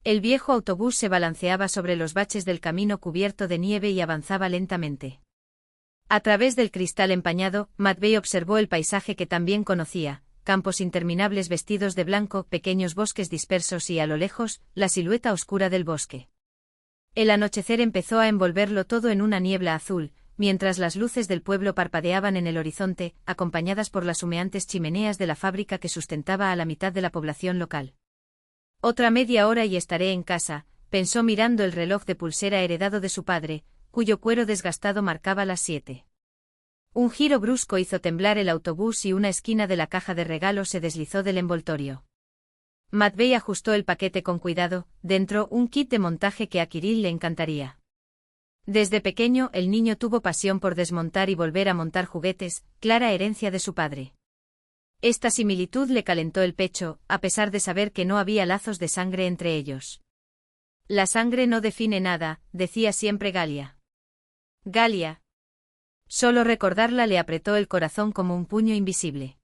El viejo autobús se balanceaba sobre los baches del camino cubierto de nieve y avanzaba lentamente. A través del cristal empañado, Matvey observó el paisaje que también conocía: campos interminables vestidos de blanco, pequeños bosques dispersos y, a lo lejos, la silueta oscura del bosque. El anochecer empezó a envolverlo todo en una niebla azul, mientras las luces del pueblo parpadeaban en el horizonte, acompañadas por las humeantes chimeneas de la fábrica que sustentaba a la mitad de la población local. Otra media hora y estaré en casa, pensó mirando el reloj de pulsera heredado de su padre, cuyo cuero desgastado marcaba las 7. Un giro brusco hizo temblar el autobús y una esquina de la caja de regalos se deslizó del envoltorio. Matvey ajustó el paquete con cuidado, dentro un kit de montaje que a Kirill le encantaría. Desde pequeño el niño tuvo pasión por desmontar y volver a montar juguetes, clara herencia de su padre. Esta similitud le calentó el pecho, a pesar de saber que no había lazos de sangre entre ellos. La sangre no define nada, decía siempre Galia. Galia. Solo recordarla le apretó el corazón como un puño invisible.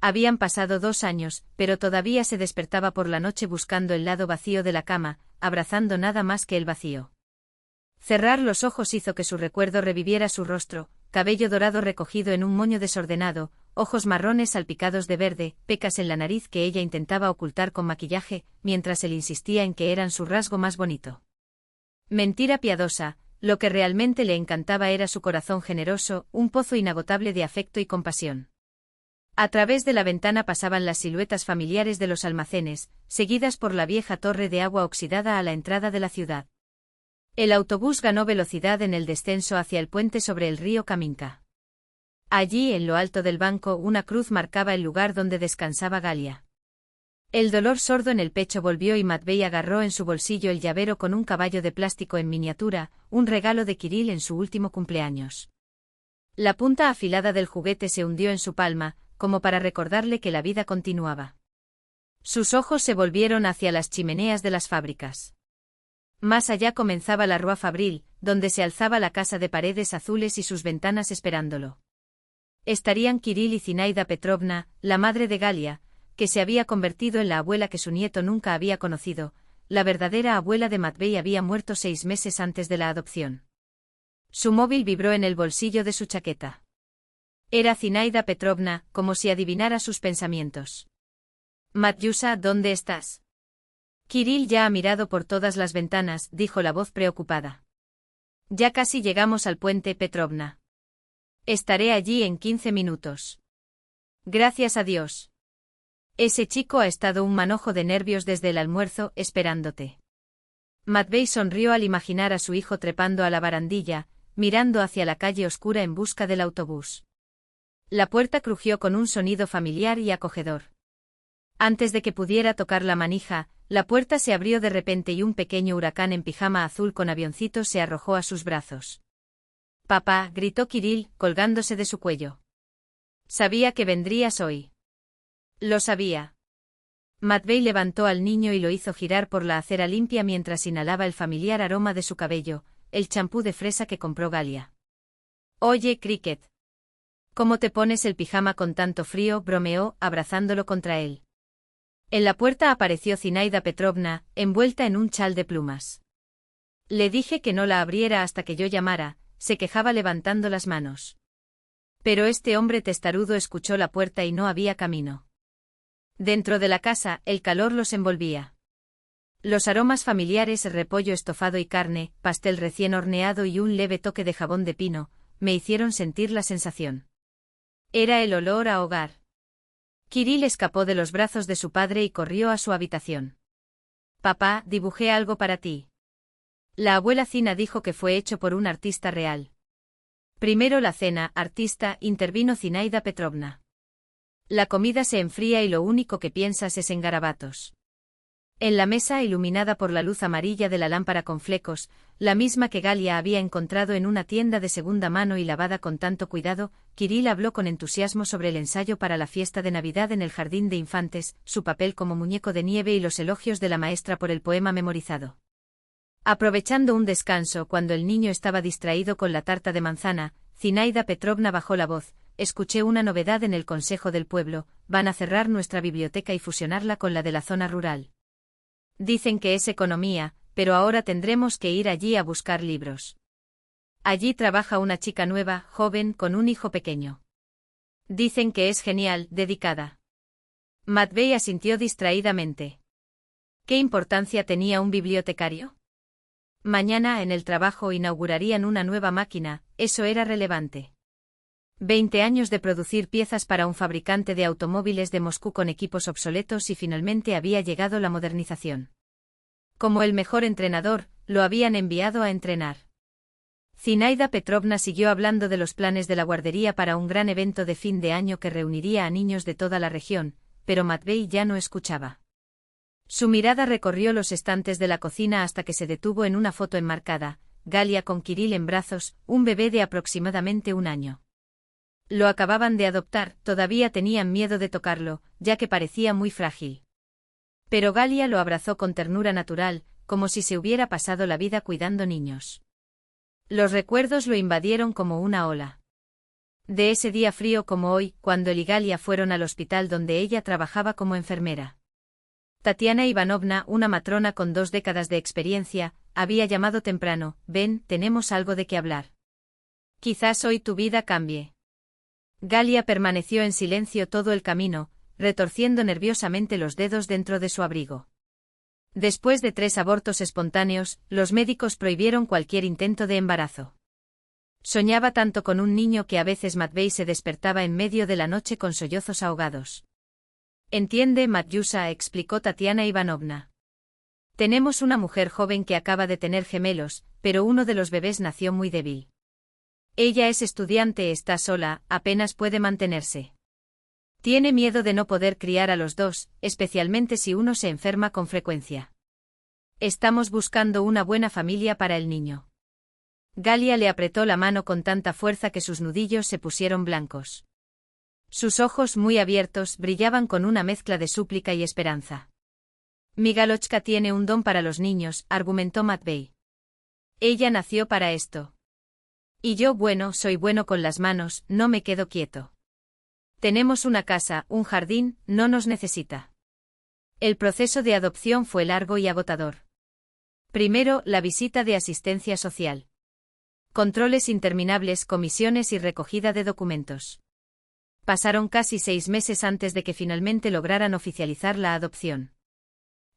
Habían pasado 2 años, pero todavía se despertaba por la noche buscando el lado vacío de la cama, abrazando nada más que el vacío. Cerrar los ojos hizo que su recuerdo reviviera su rostro: cabello dorado recogido en un moño desordenado, ojos marrones salpicados de verde, pecas en la nariz que ella intentaba ocultar con maquillaje, mientras él insistía en que eran su rasgo más bonito. Mentira piadosa, lo que realmente le encantaba era su corazón generoso, un pozo inagotable de afecto y compasión. A través de la ventana pasaban las siluetas familiares de los almacenes, seguidas por la vieja torre de agua oxidada a la entrada de la ciudad. El autobús ganó velocidad en el descenso hacia el puente sobre el río Kaminka. Allí, en lo alto del banco, una cruz marcaba el lugar donde descansaba Galia. El dolor sordo en el pecho volvió y Matvey agarró en su bolsillo el llavero con un caballo de plástico en miniatura, un regalo de Kirill en su último cumpleaños. La punta afilada del juguete se hundió en su palma, como para recordarle que la vida continuaba. Sus ojos se volvieron hacia las chimeneas de las fábricas. Más allá comenzaba la Rua Fabril, donde se alzaba la casa de paredes azules y sus ventanas esperándolo. Estarían Kirill y Zinaida Petrovna, la madre de Galia, que se había convertido en la abuela que su nieto nunca había conocido. La verdadera abuela de Matvey había muerto 6 meses antes de la adopción. Su móvil vibró en el bolsillo de su chaqueta. Era Zinaida Petrovna, como si adivinara sus pensamientos. «Matyusa, ¿dónde estás?» «Kirill ya ha mirado por todas las ventanas», dijo la voz preocupada. «Ya casi llegamos al puente, Petrovna. Estaré allí en 15 minutos. Gracias a Dios. Ese chico ha estado un manojo de nervios desde el almuerzo, esperándote». Matvey sonrió al imaginar a su hijo trepando a la barandilla, mirando hacia la calle oscura en busca del autobús. La puerta crujió con un sonido familiar y acogedor. Antes de que pudiera tocar la manija, la puerta se abrió de repente y un pequeño huracán en pijama azul con avioncitos se arrojó a sus brazos. «Papá», gritó Kirill, colgándose de su cuello. «Sabía que vendrías hoy». «Lo sabía». Matvey levantó al niño y lo hizo girar por la acera limpia mientras inhalaba el familiar aroma de su cabello, el champú de fresa que compró Galia. «Oye, Cricket. ¿Cómo te pones el pijama con tanto frío?», bromeó, abrazándolo contra él. En la puerta apareció Zinaida Petrovna, envuelta en un chal de plumas. «Le dije que no la abriera hasta que yo llamara», se quejaba levantando las manos. Pero este hombre testarudo escuchó la puerta y no había camino. Dentro de la casa, el calor los envolvía. Los aromas familiares: repollo estofado y carne, pastel recién horneado y un leve toque de jabón de pino, me hicieron sentir la sensación. Era el olor a hogar. Kirill escapó de los brazos de su padre y corrió a su habitación. «Papá, dibujé algo para ti». La abuela Zina dijo que fue hecho por un artista real. «Primero la cena, artista», intervino Zinaida Petrovna. «La comida se enfría y lo único que piensas es en garabatos». En la mesa, iluminada por la luz amarilla de la lámpara con flecos, la misma que Galia había encontrado en una tienda de segunda mano y lavada con tanto cuidado, Kirill habló con entusiasmo sobre el ensayo para la fiesta de Navidad en el jardín de infantes, su papel como muñeco de nieve y los elogios de la maestra por el poema memorizado. Aprovechando un descanso cuando el niño estaba distraído con la tarta de manzana, Zinaida Petrovna bajó la voz: «Escuché una novedad en el Consejo del Pueblo, van a cerrar nuestra biblioteca y fusionarla con la de la zona rural». Dicen que es economía, pero ahora tendremos que ir allí a buscar libros. Allí trabaja una chica nueva, joven, con un hijo pequeño. Dicen que es genial, dedicada. Matvey asintió distraídamente. ¿Qué importancia tenía un bibliotecario? Mañana en el trabajo inaugurarían una nueva máquina, eso era relevante. 20 años de producir piezas para un fabricante de automóviles de Moscú con equipos obsoletos y finalmente había llegado la modernización. Como el mejor entrenador, lo habían enviado a entrenar. Zinaida Petrovna siguió hablando de los planes de la guardería para un gran evento de fin de año que reuniría a niños de toda la región, pero Matvey ya no escuchaba. Su mirada recorrió los estantes de la cocina hasta que se detuvo en una foto enmarcada, Galia con Kirill en brazos, un bebé de aproximadamente 1 año. Lo acababan de adoptar, todavía tenían miedo de tocarlo, ya que parecía muy frágil. Pero Galia lo abrazó con ternura natural, como si se hubiera pasado la vida cuidando niños. Los recuerdos lo invadieron como una ola. De ese día frío como hoy, cuando él y Galia fueron al hospital donde ella trabajaba como enfermera. Tatiana Ivanovna, una matrona con 2 décadas de experiencia, había llamado temprano: «Ven, tenemos algo de qué hablar. Quizás hoy tu vida cambie». Galia permaneció en silencio todo el camino, retorciendo nerviosamente los dedos dentro de su abrigo. Después de 3 abortos espontáneos, los médicos prohibieron cualquier intento de embarazo. Soñaba tanto con un niño que a veces Matvey se despertaba en medio de la noche con sollozos ahogados. «Entiende, Matyusa», explicó Tatiana Ivanovna. «Tenemos una mujer joven que acaba de tener gemelos, pero uno de los bebés nació muy débil. Ella es estudiante, está sola, apenas puede mantenerse. Tiene miedo de no poder criar a los 2, especialmente si uno se enferma con frecuencia. Estamos buscando una buena familia para el niño». Galia le apretó la mano con tanta fuerza que sus nudillos se pusieron blancos. Sus ojos muy abiertos brillaban con una mezcla de súplica y esperanza. «Mi Galochka tiene un don para los niños», argumentó Matvey. «Ella nació para esto. Y yo, bueno, soy bueno con las manos, no me quedo quieto. Tenemos una casa, un jardín, no nos necesita». El proceso de adopción fue largo y agotador. Primero, la visita de asistencia social. Controles interminables, comisiones y recogida de documentos. Pasaron casi 6 meses antes de que finalmente lograran oficializar la adopción.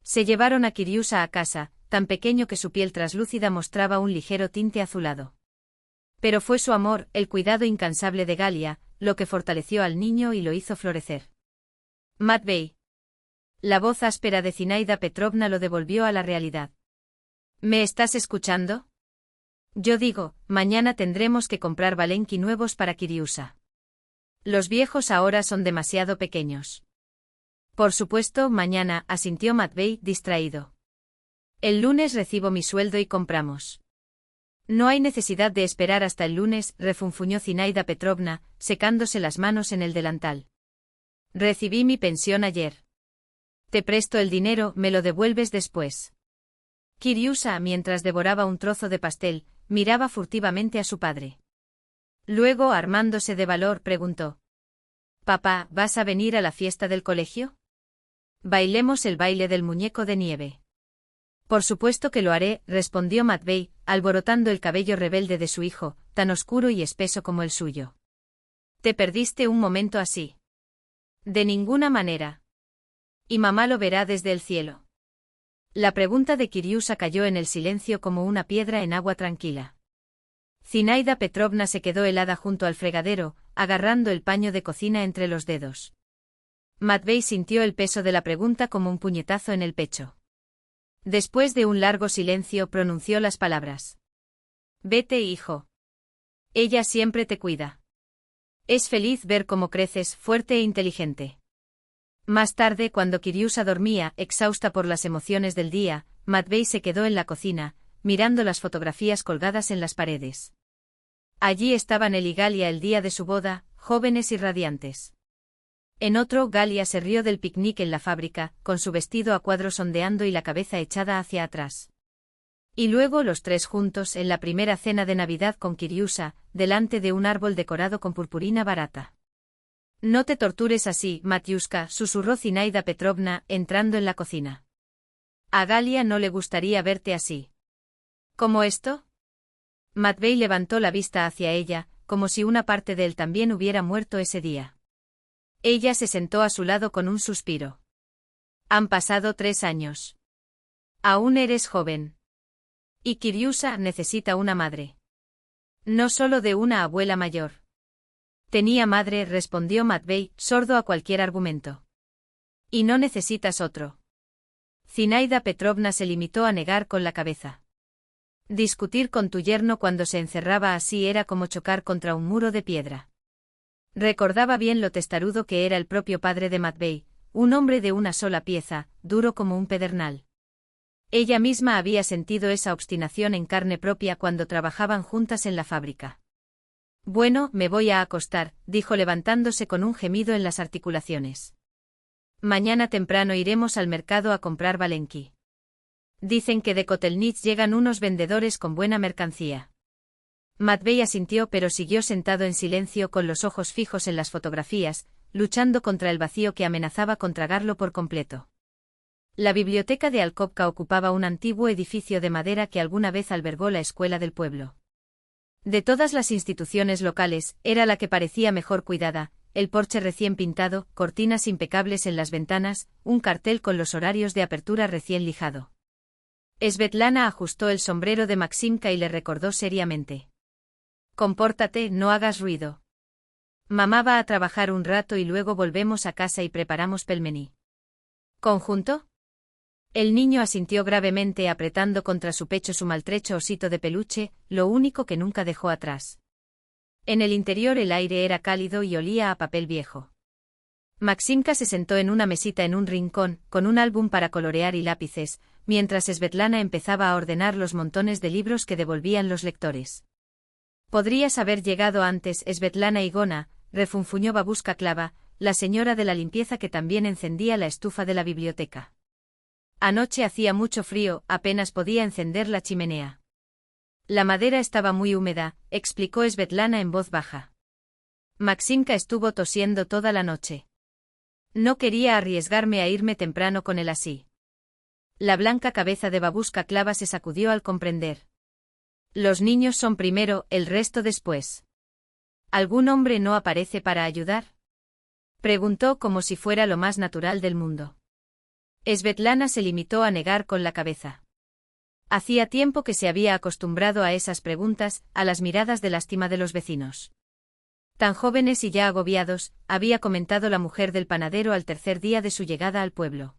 Se llevaron a Kiriusa a casa, tan pequeño que su piel traslúcida mostraba un ligero tinte azulado. Pero fue su amor, el cuidado incansable de Galia, lo que fortaleció al niño y lo hizo florecer. «Matvey». La voz áspera de Zinaida Petrovna lo devolvió a la realidad. «¿Me estás escuchando? Yo digo, mañana tendremos que comprar Valenki nuevos para Kiriusa. Los viejos ahora son demasiado pequeños». «Por supuesto, mañana», asintió Matvey, distraído. «El lunes recibo mi sueldo y compramos». «No hay necesidad de esperar hasta el lunes», refunfuñó Zinaida Petrovna, secándose las manos en el delantal. «Recibí mi pensión ayer. Te presto el dinero, me lo devuelves después». Kiriusa, mientras devoraba un trozo de pastel, miraba furtivamente a su padre. Luego, armándose de valor, preguntó: «Papá, ¿vas a venir a la fiesta del colegio? Bailemos el baile del muñeco de nieve». «Por supuesto que lo haré», respondió Matvey, alborotando el cabello rebelde de su hijo, tan oscuro y espeso como el suyo. «¿Te perdiste un momento así?» «De ninguna manera. Y mamá lo verá desde el cielo». La pregunta de Kiriusa cayó en el silencio como una piedra en agua tranquila. Zinaida Petrovna se quedó helada junto al fregadero, agarrando el paño de cocina entre los dedos. Matvey sintió el peso de la pregunta como un puñetazo en el pecho. Después de un largo silencio pronunció las palabras: «Vete, hijo. Ella siempre te cuida. Es feliz ver cómo creces, fuerte e inteligente». Más tarde, cuando Kiriusa dormía, exhausta por las emociones del día, Matvey se quedó en la cocina, mirando las fotografías colgadas en las paredes. Allí estaban él y Galia el día de su boda, jóvenes y radiantes. En otro, Galia se rió del picnic en la fábrica, con su vestido a cuadros ondeando y la cabeza echada hacia atrás. Y luego los 3 juntos en la primera cena de Navidad con Kiriusa, delante de un árbol decorado con purpurina barata. «No te tortures así, Matyuska», susurró Zinaida Petrovna, entrando en la cocina. A Galia no le gustaría verte así. ¿Cómo esto? Matvey levantó la vista hacia ella, como si una parte de él también hubiera muerto ese día. Ella se sentó a su lado con un suspiro. Han pasado 3 años. Aún eres joven. Y Kiriusa necesita una madre. No solo de una abuela mayor. Tenía madre, respondió Matvey, sordo a cualquier argumento. Y no necesitas otro. Zinaida Petrovna se limitó a negar con la cabeza. Discutir con tu yerno cuando se encerraba así era como chocar contra un muro de piedra. Recordaba bien lo testarudo que era el propio padre de Matvey, un hombre de una sola pieza, duro como un pedernal. Ella misma había sentido esa obstinación en carne propia cuando trabajaban juntas en la fábrica. Bueno, me voy a acostar, dijo levantándose con un gemido en las articulaciones. Mañana temprano iremos al mercado a comprar valenki. Dicen que de Kotelnitz llegan unos vendedores con buena mercancía. Matvey asintió pero siguió sentado en silencio con los ojos fijos en las fotografías, luchando contra el vacío que amenazaba con tragarlo por completo. La biblioteca de Alkovka ocupaba un antiguo edificio de madera que alguna vez albergó la escuela del pueblo. De todas las instituciones locales, era la que parecía mejor cuidada, el porche recién pintado, cortinas impecables en las ventanas, un cartel con los horarios de apertura recién lijado. Svetlana ajustó el sombrero de Maximka y le recordó seriamente. Compórtate, no hagas ruido. Mamá va a trabajar un rato y luego volvemos a casa y preparamos pelmení. ¿Conjunto? El niño asintió gravemente apretando contra su pecho su maltrecho osito de peluche, lo único que nunca dejó atrás. En el interior el aire era cálido y olía a papel viejo. Maximka se sentó en una mesita en un rincón, con un álbum para colorear y lápices, mientras Svetlana empezaba a ordenar los montones de libros que devolvían los lectores. Podrías haber llegado antes, Svetlana Igona, refunfuñó Babushka Klava, la señora de la limpieza que también encendía la estufa de la biblioteca. Anoche hacía mucho frío, apenas podía encender la chimenea. La madera estaba muy húmeda, explicó Svetlana en voz baja. Maximka estuvo tosiendo toda la noche. No quería arriesgarme a irme temprano con él así. La blanca cabeza de Babushka Klava se sacudió al comprender. Los niños son primero, el resto después. ¿Algún hombre no aparece para ayudar? Preguntó como si fuera lo más natural del mundo. Svetlana se limitó a negar con la cabeza. Hacía tiempo que se había acostumbrado a esas preguntas, a las miradas de lástima de los vecinos. Tan jóvenes y ya agobiados, había comentado la mujer del panadero al tercer día de su llegada al pueblo.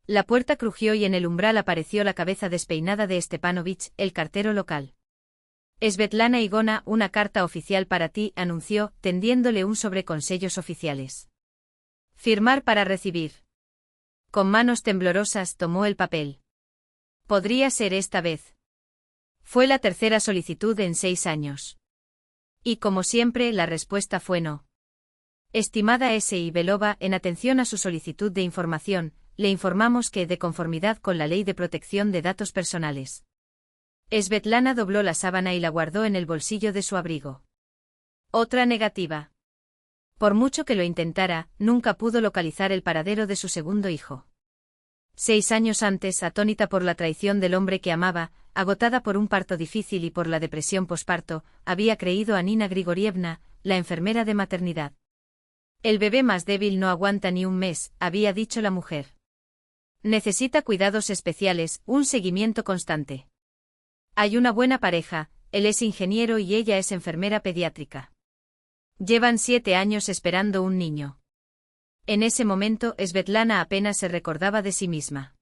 La puerta crujió y en el umbral apareció la cabeza despeinada de Stepanovich, el cartero local. Svetlana Igona, una carta oficial para ti, anunció, tendiéndole un sobre con sellos oficiales. Firmar para recibir. Con manos temblorosas tomó el papel. Podría ser esta vez. Fue la tercera solicitud en 6 años. Y como siempre, la respuesta fue no. Estimada S. Belova, en atención a su solicitud de información, le informamos que, de conformidad con la Ley de Protección de Datos Personales. Svetlana dobló la sábana y la guardó en el bolsillo de su abrigo. Otra negativa. Por mucho que lo intentara, nunca pudo localizar el paradero de su segundo hijo. 6 años antes, atónita por la traición del hombre que amaba, agotada por un parto difícil y por la depresión posparto, había creído a Nina Grigorievna, la enfermera de maternidad. El bebé más débil no aguanta ni un mes, había dicho la mujer. Necesita cuidados especiales, un seguimiento constante. Hay una buena pareja, él es ingeniero y ella es enfermera pediátrica. Llevan 7 años esperando un niño. En ese momento, Svetlana apenas se recordaba de sí misma.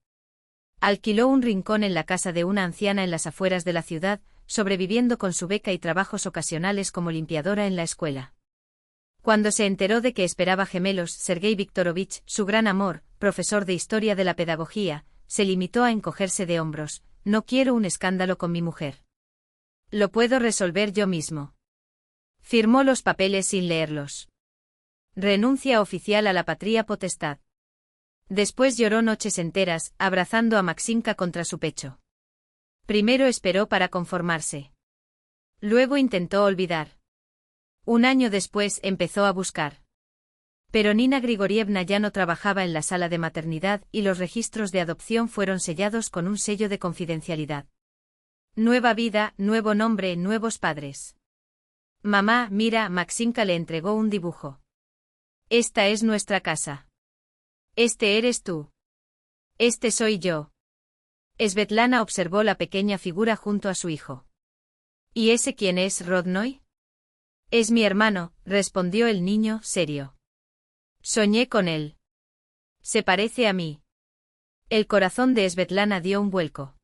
Alquiló un rincón en la casa de una anciana en las afueras de la ciudad, sobreviviendo con su beca y trabajos ocasionales como limpiadora en la escuela. Cuando se enteró de que esperaba gemelos, Sergei Viktorovich, su gran amor, profesor de historia de la pedagogía, se limitó a encogerse de hombros. No quiero un escándalo con mi mujer. Lo puedo resolver yo mismo. Firmó los papeles sin leerlos. Renuncia oficial a la patria potestad. Después lloró noches enteras, abrazando a Maximka contra su pecho. Primero esperó para conformarse. Luego intentó olvidar. Un año después empezó a buscar. Pero Nina Grigorievna ya no trabajaba en la sala de maternidad y los registros de adopción fueron sellados con un sello de confidencialidad. Nueva vida, nuevo nombre, nuevos padres. Mamá, mira, Maximka le entregó un dibujo. Esta es nuestra casa. Este eres tú. Este soy yo. Svetlana observó la pequeña figura junto a su hijo. ¿Y ese quién es, Rodnoy? Es mi hermano, respondió el niño, serio. Soñé con él. Se parece a mí. El corazón de Svetlana dio un vuelco.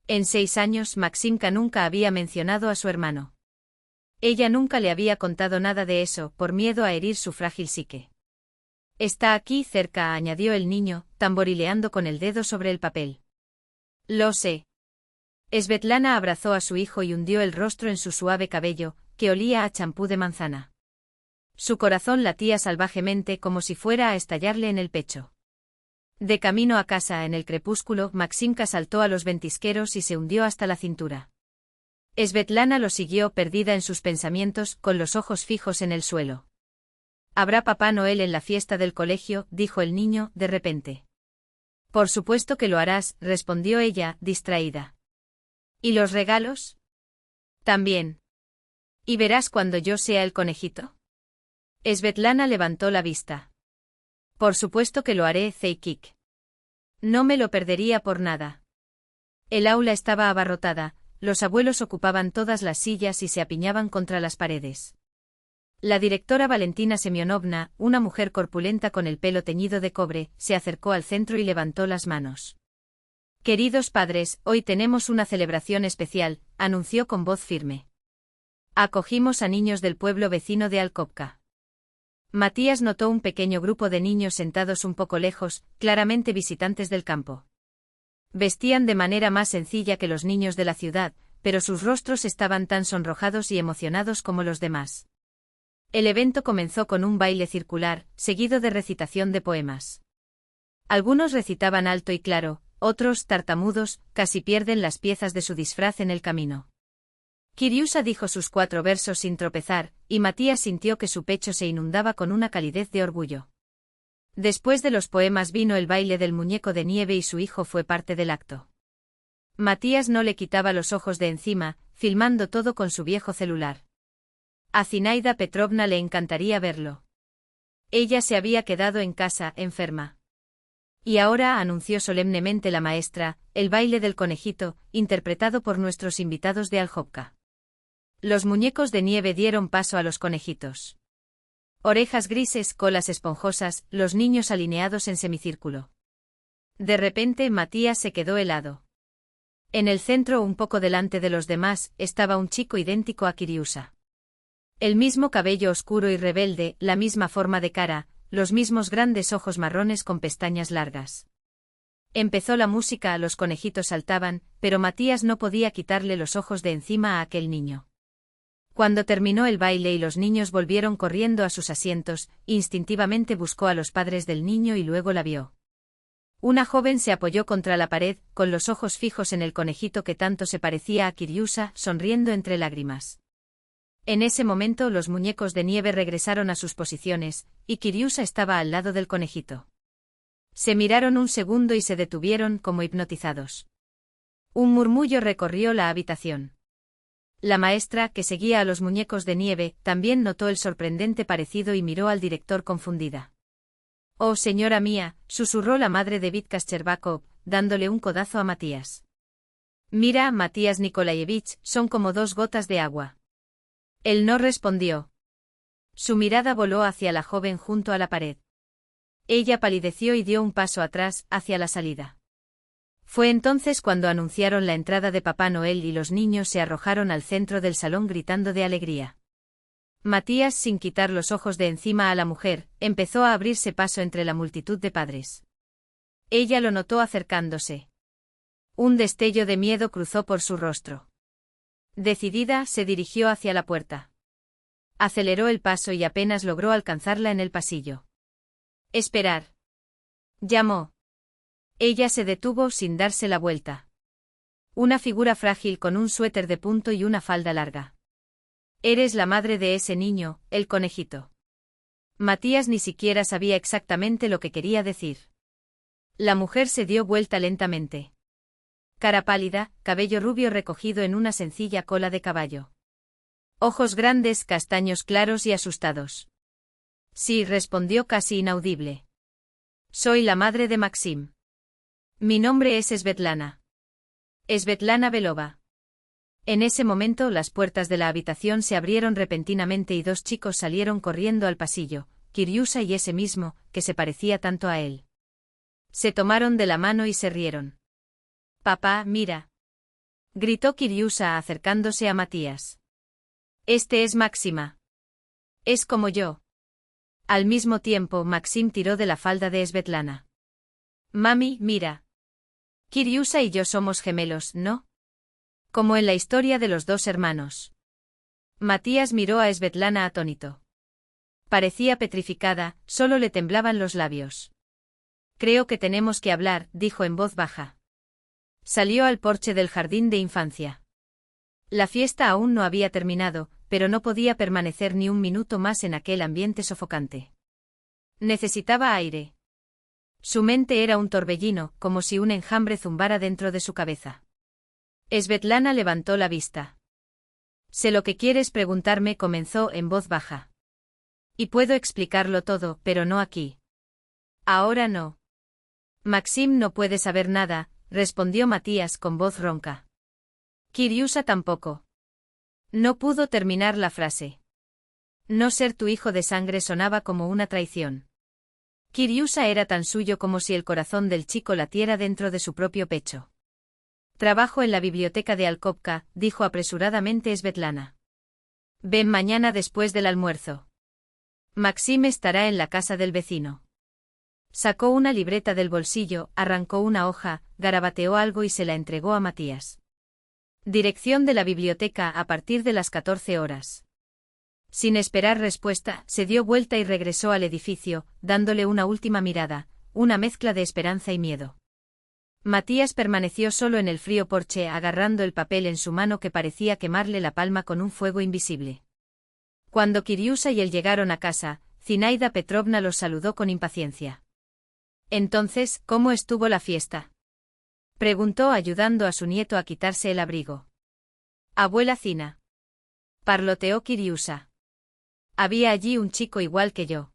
En 6 años Maximka nunca había mencionado a su hermano. Ella nunca le había contado nada de eso, por miedo a herir su frágil psique. Está aquí cerca, añadió el niño, tamborileando con el dedo sobre el papel. Lo sé. Svetlana abrazó a su hijo y hundió el rostro en su suave cabello, que olía a champú de manzana. Su corazón latía salvajemente como si fuera a estallarle en el pecho. De camino a casa en el crepúsculo, Maximka saltó a los ventisqueros y se hundió hasta la cintura. Svetlana lo siguió perdida en sus pensamientos, con los ojos fijos en el suelo. «¿Habrá Papá Noel en la fiesta del colegio?», dijo el niño, de repente. «Por supuesto que lo harás», respondió ella, distraída. «¿Y los regalos?» «También. ¿Y verás cuando yo sea el conejito?» Svetlana levantó la vista. «Por supuesto que lo haré, Zeikik. No me lo perdería por nada». El aula estaba abarrotada, los abuelos ocupaban todas las sillas y se apiñaban contra las paredes. La directora Valentina Semyonovna, una mujer corpulenta con el pelo teñido de cobre, se acercó al centro y levantó las manos. «Queridos padres, hoy tenemos una celebración especial», anunció con voz firme. «Acogimos a niños del pueblo vecino de Alkovka». Matías notó un pequeño grupo de niños sentados un poco lejos, claramente visitantes del campo. Vestían de manera más sencilla que los niños de la ciudad, pero sus rostros estaban tan sonrojados y emocionados como los demás. El evento comenzó con un baile circular, seguido de recitación de poemas. Algunos recitaban alto y claro, otros, tartamudos, casi pierden las piezas de su disfraz en el camino. Kiriusa dijo sus 4 versos sin tropezar, y Matías sintió que su pecho se inundaba con una calidez de orgullo. Después de los poemas vino el baile del muñeco de nieve y su hijo fue parte del acto. Matías no le quitaba los ojos de encima, filmando todo con su viejo celular. A Zinaida Petrovna le encantaría verlo. Ella se había quedado en casa, enferma. Y ahora, anunció solemnemente la maestra, el baile del conejito, interpretado por nuestros invitados de Aljovka. Los muñecos de nieve dieron paso a los conejitos. Orejas grises, colas esponjosas, los niños alineados en semicírculo. De repente Matías se quedó helado. En el centro, un poco delante de los demás, estaba un chico idéntico a Kiriusa. El mismo cabello oscuro y rebelde, la misma forma de cara, los mismos grandes ojos marrones con pestañas largas. Empezó la música, los conejitos saltaban, pero Matías no podía quitarle los ojos de encima a aquel niño. Cuando terminó el baile y los niños volvieron corriendo a sus asientos, instintivamente buscó a los padres del niño y luego la vio. Una joven se apoyó contra la pared, con los ojos fijos en el conejito que tanto se parecía a Kiriusa, sonriendo entre lágrimas. En ese momento los muñecos de nieve regresaron a sus posiciones, y Kiriusa estaba al lado del conejito. Se miraron un segundo y se detuvieron como hipnotizados. Un murmullo recorrió la habitación. La maestra, que seguía a los muñecos de nieve, también notó el sorprendente parecido y miró al director confundida. «Oh, señora mía», susurró la madre de Vitka Shcherbakov, dándole un codazo a Matías. «Mira, Matías Nikolayevich, son como 2 gotas de agua». Él no respondió. Su mirada voló hacia la joven junto a la pared. Ella palideció y dio un paso atrás, hacia la salida. Fue entonces cuando anunciaron la entrada de Papá Noel y los niños se arrojaron al centro del salón gritando de alegría. Matías, sin quitar los ojos de encima a la mujer, empezó a abrirse paso entre la multitud de padres. Ella lo notó acercándose. Un destello de miedo cruzó por su rostro. Decidida, se dirigió hacia la puerta. Aceleró el paso y apenas logró alcanzarla en el pasillo. «Esperar», llamó. Ella se detuvo sin darse la vuelta. Una figura frágil con un suéter de punto y una falda larga. «Eres la madre de ese niño, el conejito». Matías ni siquiera sabía exactamente lo que quería decir. La mujer se dio vuelta lentamente. Cara pálida, cabello rubio recogido en una sencilla cola de caballo. Ojos grandes, castaños claros y asustados. Sí, respondió casi inaudible. Soy la madre de Maxim. Mi nombre es Svetlana. Svetlana Belova. En ese momento las puertas de la habitación se abrieron repentinamente y dos chicos salieron corriendo al pasillo, Kiriusa y ese mismo, que se parecía tanto a él. Se tomaron de la mano y se rieron. «Papá, mira», gritó Kiriusa acercándose a Matías. «Este es Máxima. Es como yo». Al mismo tiempo Maxim tiró de la falda de Svetlana. «Mami, mira. Kiriusa y yo somos gemelos, ¿no? Como en la historia de los dos hermanos». Matías miró a Svetlana atónito. Parecía petrificada, solo le temblaban los labios. «Creo que tenemos que hablar», dijo en voz baja. Salió al porche del jardín de infancia. La fiesta aún no había terminado, pero no podía permanecer ni un minuto más en aquel ambiente sofocante. Necesitaba aire. Su mente era un torbellino, como si un enjambre zumbara dentro de su cabeza. Svetlana levantó la vista. «Sé lo que quieres preguntarme», comenzó en voz baja. «Y puedo explicarlo todo, pero no aquí. Ahora no». «Maxim no puede saber nada», respondió Matías con voz ronca. «Kiriusa tampoco». No pudo terminar la frase. No ser tu hijo de sangre sonaba como una traición. Kiriusa era tan suyo como si el corazón del chico latiera dentro de su propio pecho. «Trabajo en la biblioteca de Alkovka», dijo apresuradamente Svetlana. «Ven mañana después del almuerzo. Maxim estará en la casa del vecino». Sacó una libreta del bolsillo, arrancó una hoja, garabateó algo y se la entregó a Matías. Dirección de la biblioteca a partir de las 14 horas. Sin esperar respuesta, se dio vuelta y regresó al edificio, dándole una última mirada, una mezcla de esperanza y miedo. Matías permaneció solo en el frío porche agarrando el papel en su mano que parecía quemarle la palma con un fuego invisible. Cuando Kiriusa y él llegaron a casa, Zinaida Petrovna los saludó con impaciencia. «Entonces, ¿cómo estuvo la fiesta?», preguntó ayudando a su nieto a quitarse el abrigo. «Abuela Zina», parloteó Kiriusa. «Había allí un chico igual que yo.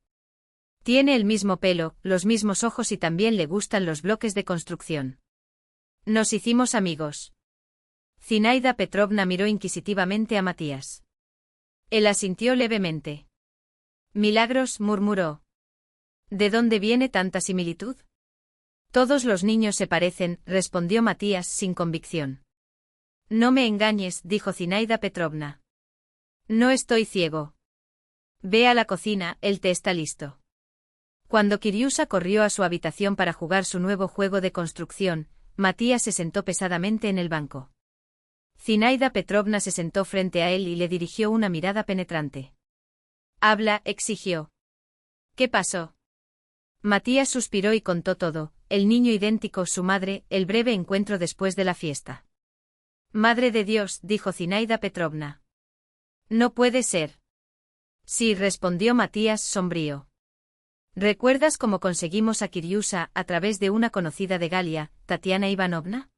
Tiene el mismo pelo, los mismos ojos y también le gustan los bloques de construcción. Nos hicimos amigos». Zinaida Petrovna miró inquisitivamente a Matías. Él asintió levemente. «Milagros», murmuró. «¿De dónde viene tanta similitud?». «Todos los niños se parecen», respondió Matías sin convicción. «No me engañes», dijo Zinaida Petrovna. «No estoy ciego. Ve a la cocina, el té está listo». Cuando Kiriusa corrió a su habitación para jugar su nuevo juego de construcción, Matías se sentó pesadamente en el banco. Zinaida Petrovna se sentó frente a él y le dirigió una mirada penetrante. «Habla», exigió. «¿Qué pasó?». Matías suspiró y contó todo, el niño idéntico, su madre, el breve encuentro después de la fiesta. «Madre de Dios», dijo Zinaida Petrovna. «No puede ser». «Sí», respondió Matías sombrío. «¿Recuerdas cómo conseguimos a Kiriusa a través de una conocida de Galia, Tatiana Ivanovna?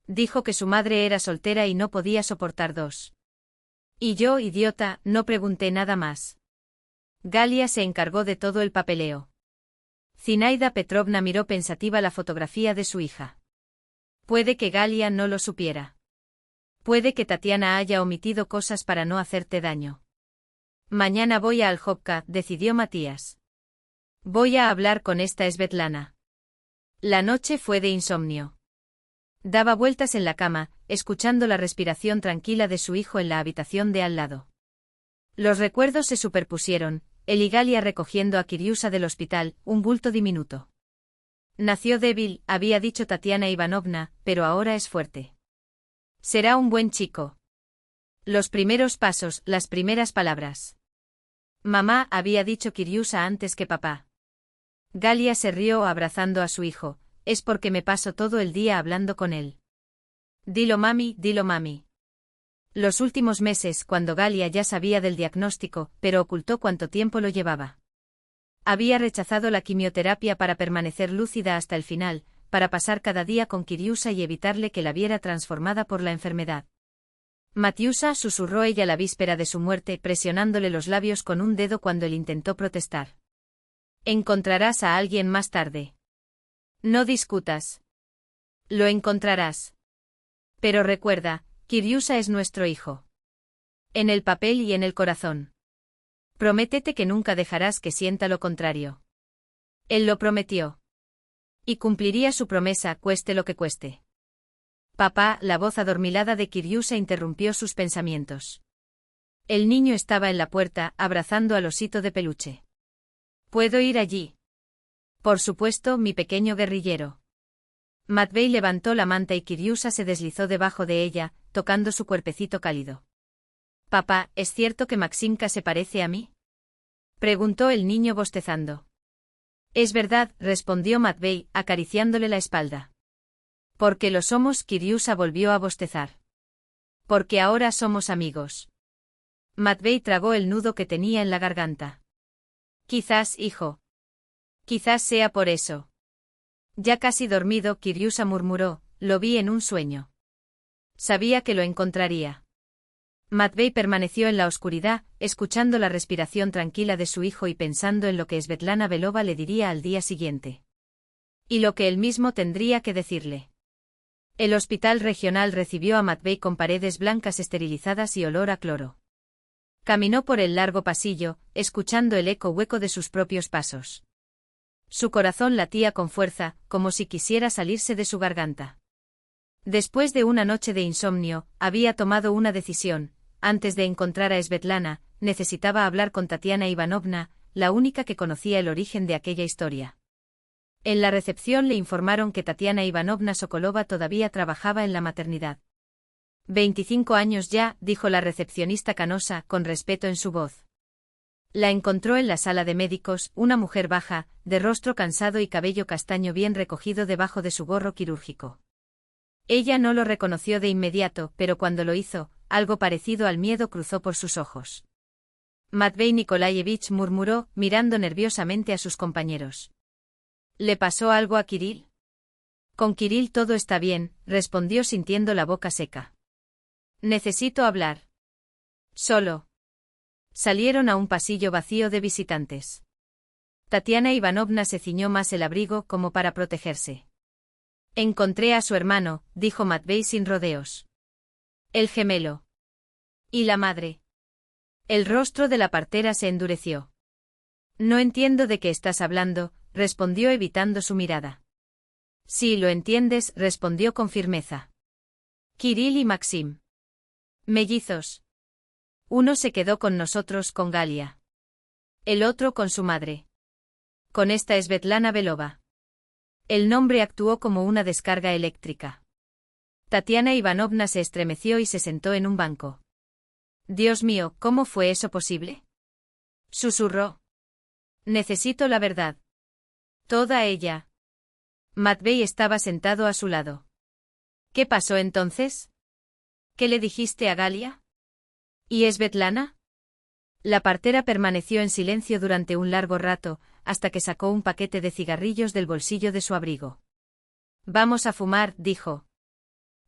Dijo que su madre era soltera y no podía soportar dos. Y yo, idiota, no pregunté nada más. Galia se encargó de todo el papeleo». Zinaida Petrovna miró pensativa la fotografía de su hija. «Puede que Galia no lo supiera. Puede que Tatiana haya omitido cosas para no hacerte daño». «Mañana voy a Aljovka», decidió Matías. «Voy a hablar con esta Svetlana». La noche fue de insomnio. Daba vueltas en la cama, escuchando la respiración tranquila de su hijo en la habitación de al lado. Los recuerdos se superpusieron, él y Galia recogiendo a Kiriusa del hospital, un bulto diminuto. «Nació débil», había dicho Tatiana Ivanovna, «pero ahora es fuerte. Será un buen chico». Los primeros pasos, las primeras palabras. «Mamá», había dicho Kiriusa antes que papá. Galia se rió abrazando a su hijo, «es porque me paso todo el día hablando con él». Dilo mami», «dilo mami». Los últimos meses, cuando Galia ya sabía del diagnóstico, pero ocultó cuánto tiempo lo llevaba. Había rechazado la quimioterapia para permanecer lúcida hasta el final, para pasar cada día con Kiriusa y evitarle que la viera transformada por la enfermedad. Matiusa, susurró ella la víspera de su muerte, presionándole los labios con un dedo cuando él intentó protestar. Encontrarás a alguien más tarde. No discutas. Lo encontrarás. Pero recuerda, Kiriusa es nuestro hijo. En el papel y en el corazón. Prométete que nunca dejarás que sienta lo contrario. Él lo prometió. Y cumpliría su promesa, cueste lo que cueste. Papá, la voz adormilada de Kiriusa interrumpió sus pensamientos. El niño estaba en la puerta, abrazando al osito de peluche. ¿Puedo ir allí? Por supuesto, mi pequeño guerrillero. Matvey levantó la manta y Kiriusa se deslizó debajo de ella, tocando su cuerpecito cálido. Papá, ¿es cierto que Maximka se parece a mí? Preguntó el niño bostezando. Es verdad, respondió Matvey, acariciándole la espalda. Porque lo somos, Kiriusa volvió a bostezar. Porque ahora somos amigos. Matvey tragó el nudo que tenía en la garganta. Quizás, hijo. Quizás sea por eso. Ya casi dormido, Kiriusa murmuró, lo vi en un sueño. Sabía que lo encontraría. Matvey permaneció en la oscuridad, escuchando la respiración tranquila de su hijo y pensando en lo que Svetlana Belova le diría al día siguiente. Y lo que él mismo tendría que decirle. El hospital regional recibió a Matvey con paredes blancas esterilizadas y olor a cloro. Caminó por el largo pasillo, escuchando el eco hueco de sus propios pasos. Su corazón latía con fuerza, como si quisiera salirse de su garganta. Después de una noche de insomnio, había tomado una decisión. Antes de encontrar a Svetlana, necesitaba hablar con Tatiana Ivanovna, la única que conocía el origen de aquella historia. En la recepción le informaron que Tatiana Ivanovna Sokolova todavía trabajaba en la maternidad. 25 años ya, dijo la recepcionista canosa, con respeto en su voz. La encontró en la sala de médicos, una mujer baja, de rostro cansado y cabello castaño bien recogido debajo de su gorro quirúrgico. Ella no lo reconoció de inmediato, pero cuando lo hizo, algo parecido al miedo cruzó por sus ojos. Matvey Nikolaevich murmuró, mirando nerviosamente a sus compañeros. ¿Le pasó algo a Kirill? Con Kirill todo está bien, respondió sintiendo la boca seca. Necesito hablar. Solo. Salieron a un pasillo vacío de visitantes. Tatiana Ivanovna se ciñó más el abrigo como para protegerse. Encontré a su hermano, dijo Matvey sin rodeos. El gemelo. ¿Y la madre? El rostro de la partera se endureció. No entiendo de qué estás hablando, respondió evitando su mirada. Sí, lo entiendes, respondió con firmeza. Kirill y Maxim. Mellizos. Uno se quedó con nosotros con Galia. El otro con su madre. Con esta Svetlana Belova. El nombre actuó como una descarga eléctrica. Tatiana Ivanovna se estremeció y se sentó en un banco. Dios mío, ¿cómo fue eso posible? Susurró. Necesito la verdad. Toda ella. Matvey estaba sentado a su lado. ¿Qué pasó entonces? ¿Qué le dijiste a Galia? ¿Y Svetlana? La partera permaneció en silencio durante un largo rato, hasta que sacó un paquete de cigarrillos del bolsillo de su abrigo. Vamos a fumar, dijo.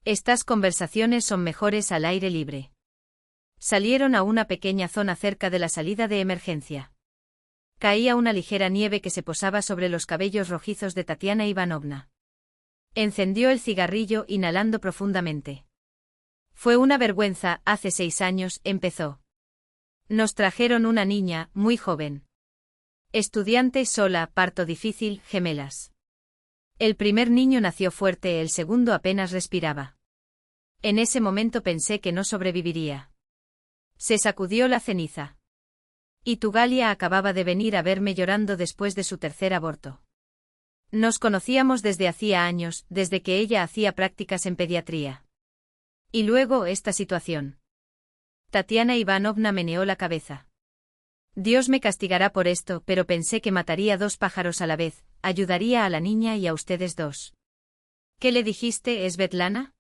Estas conversaciones son mejores al aire libre. Salieron a una pequeña zona cerca de la salida de emergencia. Caía una ligera nieve que se posaba sobre los cabellos rojizos de Tatiana Ivanovna. Encendió el cigarrillo inhalando profundamente. Fue una vergüenza, hace 6 años, empezó. Nos trajeron una niña, muy joven. Estudiante sola, parto difícil, gemelas. El primer niño nació fuerte, el segundo apenas respiraba. En ese momento pensé que no sobreviviría. Se sacudió la ceniza. Y tu Galia acababa de venir a verme llorando después de su tercer aborto. Nos conocíamos desde hacía años, desde que ella hacía prácticas en pediatría. Y luego esta situación. Tatiana Ivanovna meneó la cabeza. Dios me castigará por esto, pero pensé que mataría 2 pájaros a la vez, ayudaría a la niña y a ustedes 2. ¿Qué le dijiste, Svetlana?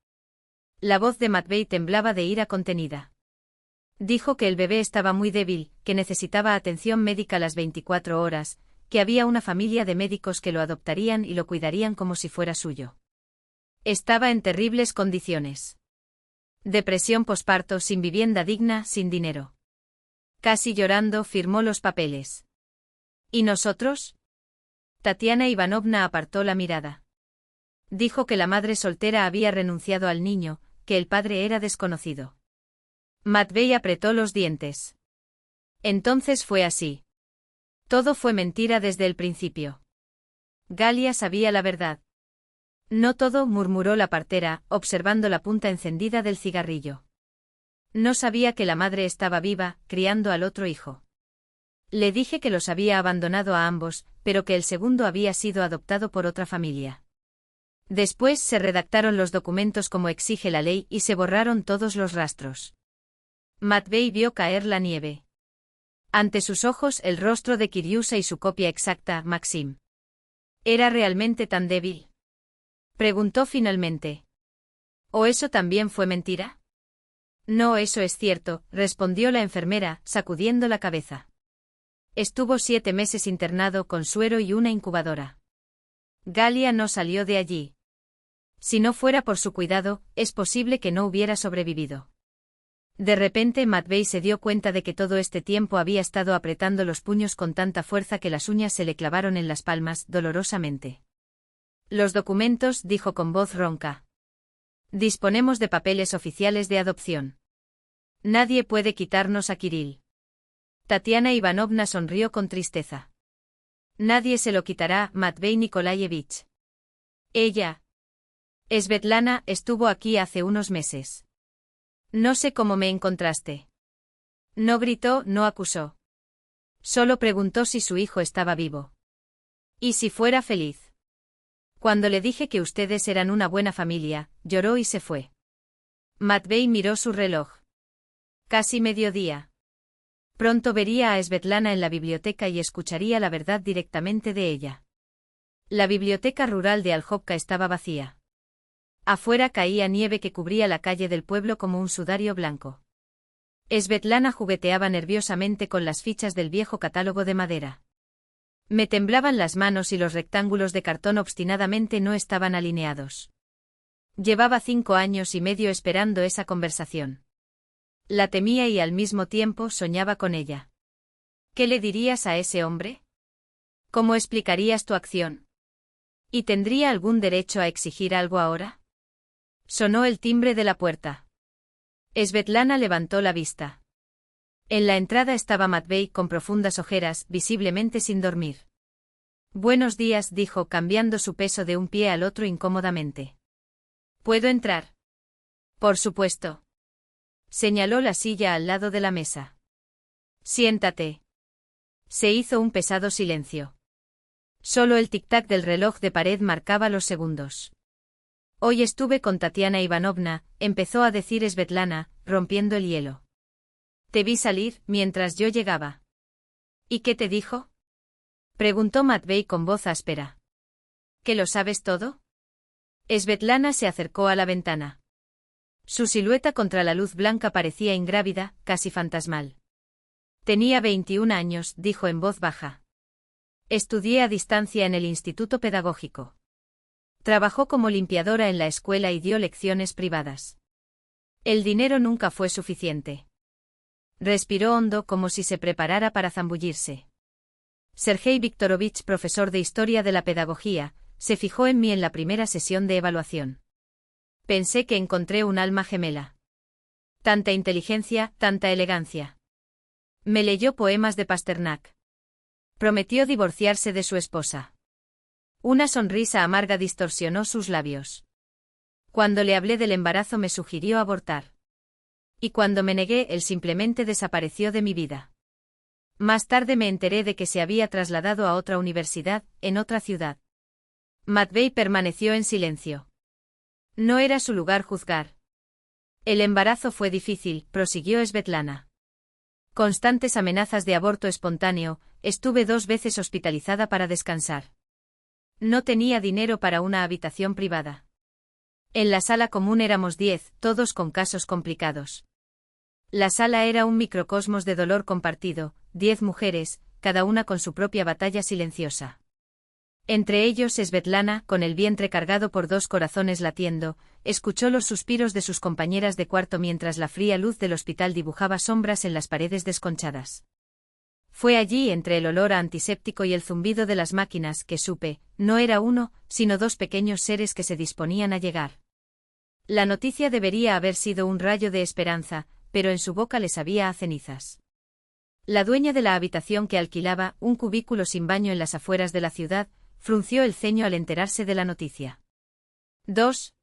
La voz de Matvey temblaba de ira contenida. Dijo que el bebé estaba muy débil, que necesitaba atención médica las 24 horas, que había una familia de médicos que lo adoptarían y lo cuidarían como si fuera suyo. Estaba en terribles condiciones. Depresión posparto, sin vivienda digna, sin dinero. Casi llorando, firmó los papeles. ¿Y nosotros? Tatiana Ivanovna apartó la mirada. Dijo que la madre soltera había renunciado al niño, que el padre era desconocido. Matvey apretó los dientes. Entonces fue así. Todo fue mentira desde el principio. Galia sabía la verdad. No todo, murmuró la partera, observando la punta encendida del cigarrillo. No sabía que la madre estaba viva, criando al otro hijo. Le dije que los había abandonado a ambos, pero que el segundo había sido adoptado por otra familia. Después se redactaron los documentos como exige la ley y se borraron todos los rastros. Matvey vio caer la nieve. Ante sus ojos el rostro de Kiriusa y su copia exacta, Maxim. ¿Era realmente tan débil? Preguntó finalmente. ¿O eso también fue mentira? No, eso es cierto, respondió la enfermera, sacudiendo la cabeza. Estuvo 7 meses internado con suero y una incubadora. Galia no salió de allí. Si no fuera por su cuidado, es posible que no hubiera sobrevivido. De repente Matvey se dio cuenta de que todo este tiempo había estado apretando los puños con tanta fuerza que las uñas se le clavaron en las palmas, dolorosamente. Los documentos, dijo con voz ronca. Disponemos de papeles oficiales de adopción. Nadie puede quitarnos a Kirill. Tatiana Ivanovna sonrió con tristeza. Nadie se lo quitará, Matvey Nikolayevich. Ella. Svetlana estuvo aquí hace unos meses. No sé cómo me encontraste. No gritó, no acusó. Solo preguntó si su hijo estaba vivo. Y si fuera feliz. Cuando le dije que ustedes eran una buena familia, lloró y se fue. Matvey miró su reloj. Casi mediodía. Pronto vería a Svetlana en la biblioteca y escucharía la verdad directamente de ella. La biblioteca rural de Aljovka estaba vacía. Afuera caía nieve que cubría la calle del pueblo como un sudario blanco. Svetlana jugueteaba nerviosamente con las fichas del viejo catálogo de madera. Me temblaban las manos y los rectángulos de cartón obstinadamente no estaban alineados. Llevaba 5 años y medio esperando esa conversación. La temía y al mismo tiempo soñaba con ella. ¿Qué le dirías a ese hombre? ¿Cómo explicarías tu acción? ¿Y tendría algún derecho a exigir algo ahora? Sonó el timbre de la puerta. Svetlana levantó la vista. En la entrada estaba Matvey con profundas ojeras, visiblemente sin dormir. Buenos días, dijo, cambiando su peso de un pie al otro incómodamente. ¿Puedo entrar? Por supuesto. Señaló la silla al lado de la mesa. Siéntate. Se hizo un pesado silencio. Solo el tic-tac del reloj de pared marcaba los segundos. Hoy estuve con Tatiana Ivanovna, empezó a decir Svetlana, rompiendo el hielo. Te vi salir mientras yo llegaba. ¿Y qué te dijo? Preguntó Matvey con voz áspera. ¿Que lo sabes todo? Svetlana se acercó a la ventana. Su silueta contra la luz blanca parecía ingrávida, casi fantasmal. Tenía 21 años, dijo en voz baja. Estudié a distancia en el Instituto Pedagógico. Trabajó como limpiadora en la escuela y dio lecciones privadas. El dinero nunca fue suficiente. Respiró hondo como si se preparara para zambullirse. Sergei Viktorovich, profesor de Historia de la Pedagogía, se fijó en mí en la primera sesión de evaluación. Pensé que encontré un alma gemela. Tanta inteligencia, tanta elegancia. Me leyó poemas de Pasternak. Prometió divorciarse de su esposa. Una sonrisa amarga distorsionó sus labios. Cuando le hablé del embarazo me sugirió abortar. Y cuando me negué, él simplemente desapareció de mi vida. Más tarde me enteré de que se había trasladado a otra universidad, en otra ciudad. Matvey permaneció en silencio. No era su lugar juzgar. El embarazo fue difícil, prosiguió Svetlana. Constantes amenazas de aborto espontáneo, estuve 2 veces hospitalizada para descansar. No tenía dinero para una habitación privada. En la sala común éramos 10, todos con casos complicados. La sala era un microcosmos de dolor compartido, 10 mujeres, cada una con su propia batalla silenciosa. Entre ellos Svetlana, con el vientre cargado por 2 corazones latiendo, escuchó los suspiros de sus compañeras de cuarto mientras la fría luz del hospital dibujaba sombras en las paredes desconchadas. Fue allí, entre el olor a antiséptico y el zumbido de las máquinas, que supe, no era uno, sino 2 pequeños seres que se disponían a llegar. La noticia debería haber sido un rayo de esperanza, pero en su boca le sabía a cenizas. La dueña de la habitación que alquilaba, un cubículo sin baño en las afueras de la ciudad, frunció el ceño al enterarse de la noticia. 2.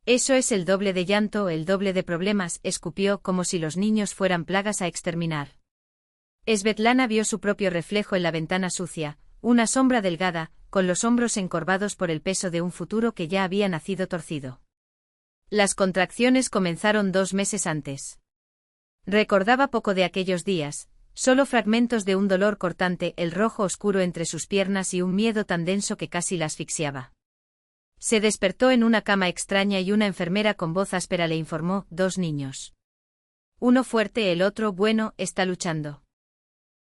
Eso es el doble de llanto, el doble de problemas, escupió como si los niños fueran plagas a exterminar. Svetlana vio su propio reflejo en la ventana sucia, una sombra delgada, con los hombros encorvados por el peso de un futuro que ya había nacido torcido. Las contracciones comenzaron 2 meses antes. Recordaba poco de aquellos días, solo fragmentos de un dolor cortante, el rojo oscuro entre sus piernas y un miedo tan denso que casi la asfixiaba. Se despertó en una cama extraña y una enfermera con voz áspera le informó: 2 niños. Uno fuerte, el otro, bueno, está luchando.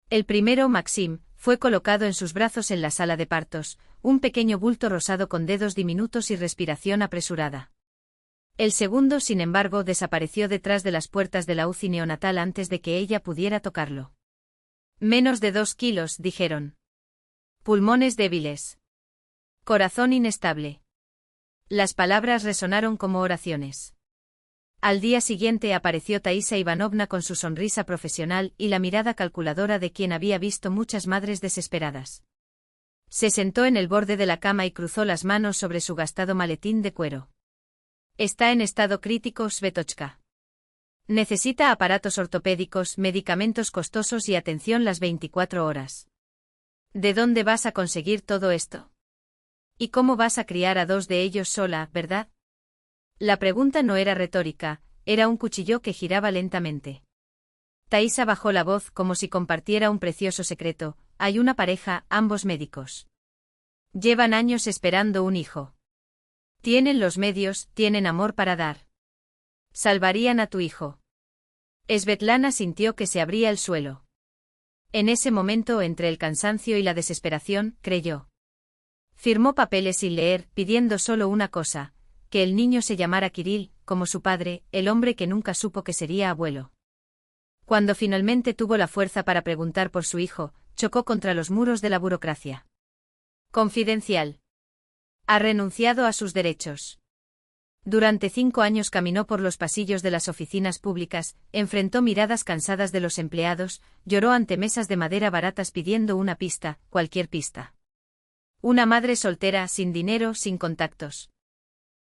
El primero, Maxim, fue colocado en sus brazos en la sala de partos, un pequeño bulto rosado con dedos diminutos y respiración apresurada. El segundo, sin embargo, desapareció detrás de las puertas de la UCI neonatal antes de que ella pudiera tocarlo. Menos de 2 kilos, dijeron. Pulmones débiles. Corazón inestable. Las palabras resonaron como oraciones. Al día siguiente apareció Taisa Ivanovna con su sonrisa profesional y la mirada calculadora de quien había visto muchas madres desesperadas. Se sentó en el borde de la cama y cruzó las manos sobre su gastado maletín de cuero. Está en estado crítico, Svetochka. Necesita aparatos ortopédicos, medicamentos costosos y atención las 24 horas. ¿De dónde vas a conseguir todo esto? ¿Y cómo vas a criar a 2 de ellos sola, verdad? La pregunta no era retórica, era un cuchillo que giraba lentamente. Taisa bajó la voz como si compartiera un precioso secreto: hay una pareja, ambos médicos. Llevan años esperando un hijo. Tienen los medios, tienen amor para dar. Salvarían a tu hijo. Svetlana sintió que se abría el suelo. En ese momento, entre el cansancio y la desesperación, creyó. Firmó papeles sin leer, pidiendo solo una cosa: que el niño se llamara Kirill, como su padre, el hombre que nunca supo que sería abuelo. Cuando finalmente tuvo la fuerza para preguntar por su hijo, chocó contra los muros de la burocracia. Confidencial. Ha renunciado a sus derechos. Durante 5 años caminó por los pasillos de las oficinas públicas, enfrentó miradas cansadas de los empleados, lloró ante mesas de madera baratas pidiendo una pista, cualquier pista. Una madre soltera, sin dinero, sin contactos.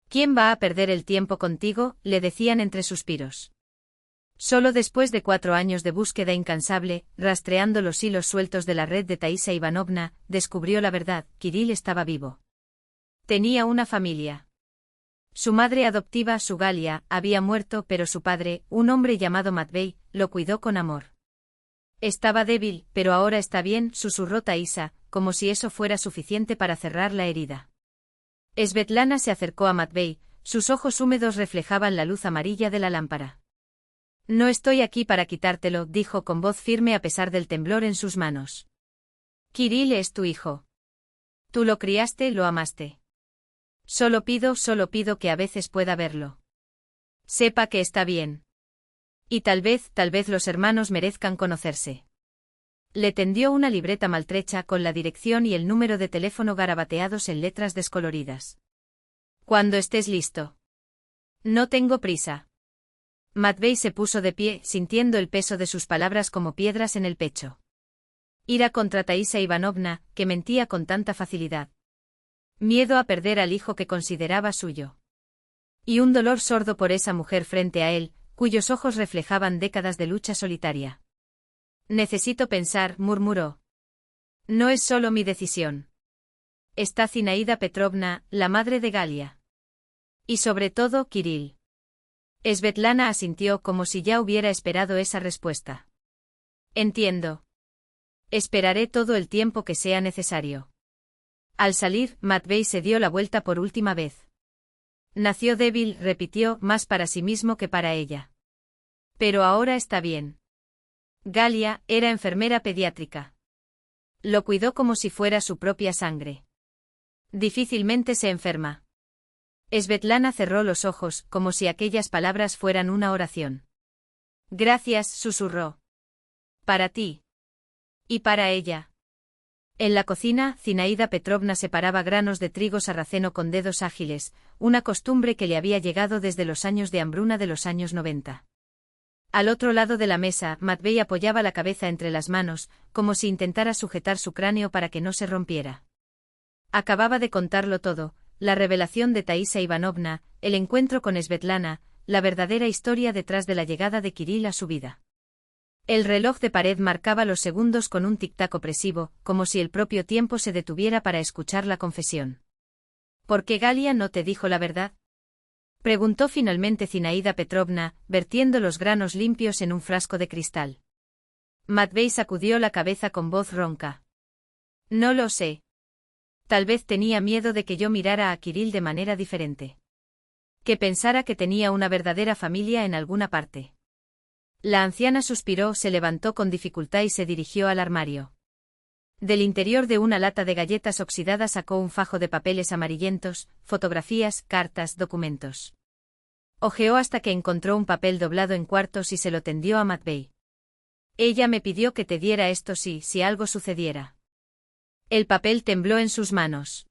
¿Quién va a perder el tiempo contigo?, le decían entre suspiros. Solo después de 4 años de búsqueda incansable, rastreando los hilos sueltos de la red de Taisa Ivanovna, descubrió la verdad: Kirill estaba vivo. Tenía una familia. Su madre adoptiva, su Galia, había muerto, pero su padre, un hombre llamado Matvey, lo cuidó con amor. Estaba débil, pero ahora está bien, susurró Taisa, como si eso fuera suficiente para cerrar la herida. Svetlana se acercó a Matvey, sus ojos húmedos reflejaban la luz amarilla de la lámpara. No estoy aquí para quitártelo, dijo con voz firme a pesar del temblor en sus manos. Kirill es tu hijo. Tú lo criaste, lo amaste. Solo pido que a veces pueda verlo. Sepa que está bien. Y tal vez los hermanos merezcan conocerse. Le tendió una libreta maltrecha con la dirección y el número de teléfono garabateados en letras descoloridas. Cuando estés listo. No tengo prisa. Matvey se puso de pie, sintiendo el peso de sus palabras como piedras en el pecho. Ira contra Taisa Ivanovna, que mentía con tanta facilidad. Miedo a perder al hijo que consideraba suyo. Y un dolor sordo por esa mujer frente a él, cuyos ojos reflejaban décadas de lucha solitaria. Necesito pensar, murmuró. No es solo mi decisión. Está Zinaida Petrovna, la madre de Galia. Y sobre todo, Kirill. Svetlana asintió como si ya hubiera esperado esa respuesta. Entiendo. Esperaré todo el tiempo que sea necesario. Al salir, Matvey se dio la vuelta por última vez. Nació débil, repitió, más para sí mismo que para ella. Pero ahora está bien. Galia era enfermera pediátrica. Lo cuidó como si fuera su propia sangre. Difícilmente se enferma. Svetlana cerró los ojos, como si aquellas palabras fueran una oración. Gracias, susurró. Para ti. Y para ella. En la cocina, Zinaida Petrovna separaba granos de trigo sarraceno con dedos ágiles, una costumbre que le había llegado desde los años de hambruna de los años 90. Al otro lado de la mesa, Matvey apoyaba la cabeza entre las manos, como si intentara sujetar su cráneo para que no se rompiera. Acababa de contarlo todo, la revelación de Taisa Ivanovna, el encuentro con Svetlana, la verdadera historia detrás de la llegada de Kirill a su vida. El reloj de pared marcaba los segundos con un tic-tac opresivo, como si el propio tiempo se detuviera para escuchar la confesión. ¿Por qué Galia no te dijo la verdad? Preguntó finalmente Zinaida Petrovna, vertiendo los granos limpios en un frasco de cristal. Matvey sacudió la cabeza con voz ronca. No lo sé. Tal vez tenía miedo de que yo mirara a Kirill de manera diferente. Que pensara que tenía una verdadera familia en alguna parte. La anciana suspiró, se levantó con dificultad y se dirigió al armario. Del interior de una lata de galletas oxidadas sacó un fajo de papeles amarillentos, fotografías, cartas, documentos. Hojeó hasta que encontró un papel doblado en cuartos y se lo tendió a Matvey. Ella me pidió que te diera esto si algo sucediera. El papel tembló en sus manos.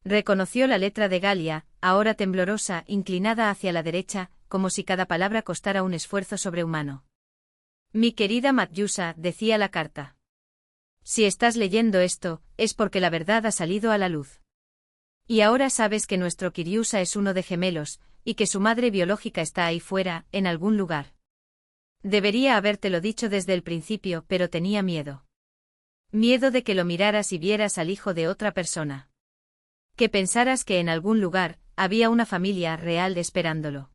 Reconoció la letra de Galia, ahora temblorosa, inclinada hacia la derecha, como si cada palabra costara un esfuerzo sobrehumano. Mi querida Matyusa, decía la carta. Si estás leyendo esto, es porque la verdad ha salido a la luz. Y ahora sabes que nuestro Kiriusa es uno de gemelos, y que su madre biológica está ahí fuera, en algún lugar. Debería habértelo dicho desde el principio, pero tenía miedo. Miedo de que lo miraras y vieras al hijo de otra persona. Que pensaras que en algún lugar, había una familia real esperándolo.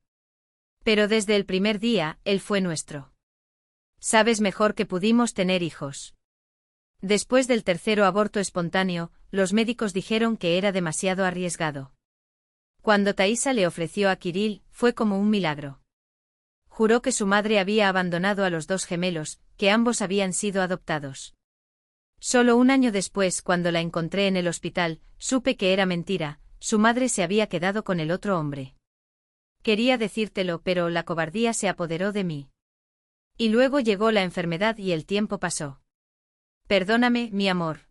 Pero desde el primer día, él fue nuestro. Sabes mejor que pudimos tener hijos. Después del tercero aborto espontáneo, los médicos dijeron que era demasiado arriesgado. Cuando Taisa le ofreció a Kirill, fue como un milagro. Juró que su madre había abandonado a los dos gemelos, que ambos habían sido adoptados. Solo un año después, cuando la encontré en el hospital, supe que era mentira, su madre se había quedado con el otro hombre. Quería decírtelo, pero la cobardía se apoderó de mí. Y luego llegó la enfermedad y el tiempo pasó. Perdóname, mi amor.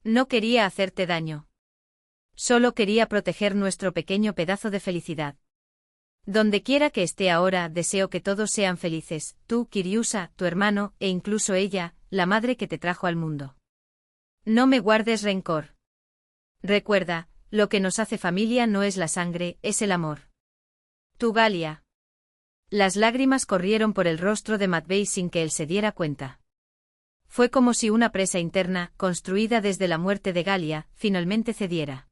No quería hacerte daño. Solo quería proteger nuestro pequeño pedazo de felicidad. Donde quiera que esté ahora, deseo que todos sean felices, tú, Kiriusa, tu hermano, e incluso ella, la madre que te trajo al mundo. No me guardes rencor. Recuerda, lo que nos hace familia no es la sangre, es el amor. Tu Galia. Las lágrimas corrieron por el rostro de Matvey sin que él se diera cuenta. Fue como si una presa interna, construida desde la muerte de Galia, finalmente cediera.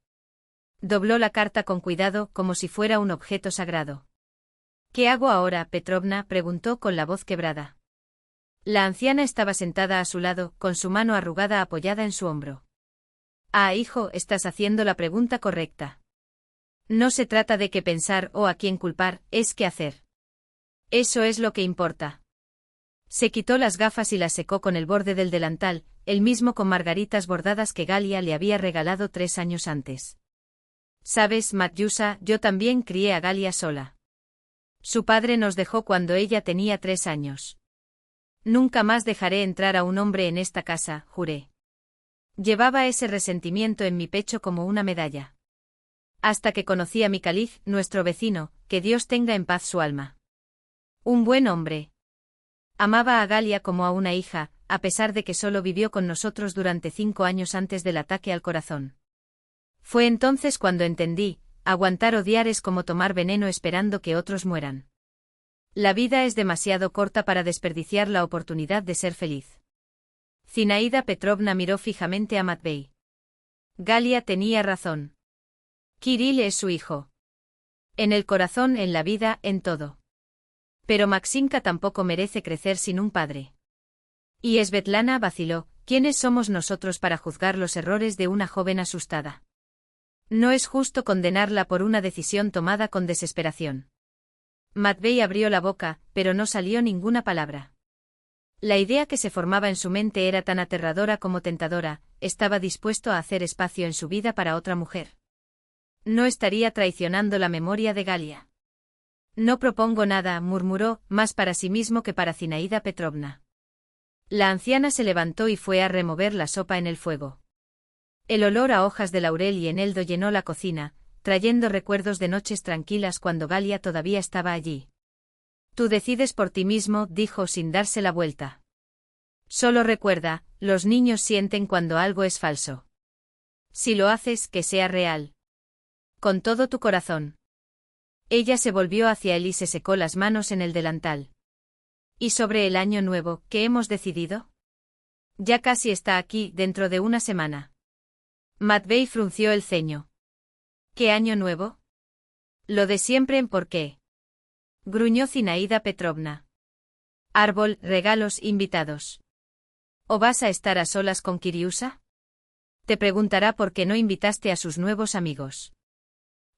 Dobló la carta con cuidado, como si fuera un objeto sagrado. ¿Qué hago ahora, Petrovna?, preguntó con la voz quebrada. La anciana estaba sentada a su lado, con su mano arrugada apoyada en su hombro. Ah, hijo, estás haciendo la pregunta correcta. No se trata de qué pensar o a quién culpar, es qué hacer. Eso es lo que importa. Se quitó las gafas y las secó con el borde del delantal, el mismo con margaritas bordadas que Galia le había regalado 3 años antes. Sabes, Matyusa, yo también crié a Galia sola. Su padre nos dejó cuando ella tenía 3 años. Nunca más dejaré entrar a un hombre en esta casa, juré. Llevaba ese resentimiento en mi pecho como una medalla. Hasta que conocí a Mikhail, nuestro vecino, que Dios tenga en paz su alma. Un buen hombre. Amaba a Galia como a una hija, a pesar de que solo vivió con nosotros durante 5 años antes del ataque al corazón. Fue entonces cuando entendí, aguantar odiar es como tomar veneno esperando que otros mueran. La vida es demasiado corta para desperdiciar la oportunidad de ser feliz. Zinaida Petrovna miró fijamente a Matvey. Galia tenía razón. Kirill es su hijo. En el corazón, en la vida, en todo. Pero Maximka tampoco merece crecer sin un padre. Y Svetlana vaciló, ¿quiénes somos nosotros para juzgar los errores de una joven asustada? No es justo condenarla por una decisión tomada con desesperación. Matvey abrió la boca, pero no salió ninguna palabra. La idea que se formaba en su mente era tan aterradora como tentadora, estaba dispuesto a hacer espacio en su vida para otra mujer. No estaría traicionando la memoria de Galia. No propongo nada, murmuró, más para sí mismo que para Zinaida Petrovna. La anciana se levantó y fue a remover la sopa en el fuego. El olor a hojas de laurel y eneldo llenó la cocina, trayendo recuerdos de noches tranquilas cuando Galia todavía estaba allí. Tú decides por ti mismo, dijo sin darse la vuelta. Solo recuerda, los niños sienten cuando algo es falso. Si lo haces, que sea real. Con todo tu corazón. Ella se volvió hacia él y se secó las manos en el delantal. ¿Y sobre el año nuevo, qué hemos decidido? Ya casi está aquí, dentro de una semana. Matvei frunció el ceño. ¿Qué año nuevo? Lo de siempre en por qué. Gruñó Zinaida Petrovna. Árbol, regalos, invitados. ¿O vas a estar a solas con Kiriusa? Te preguntará por qué no invitaste a sus nuevos amigos.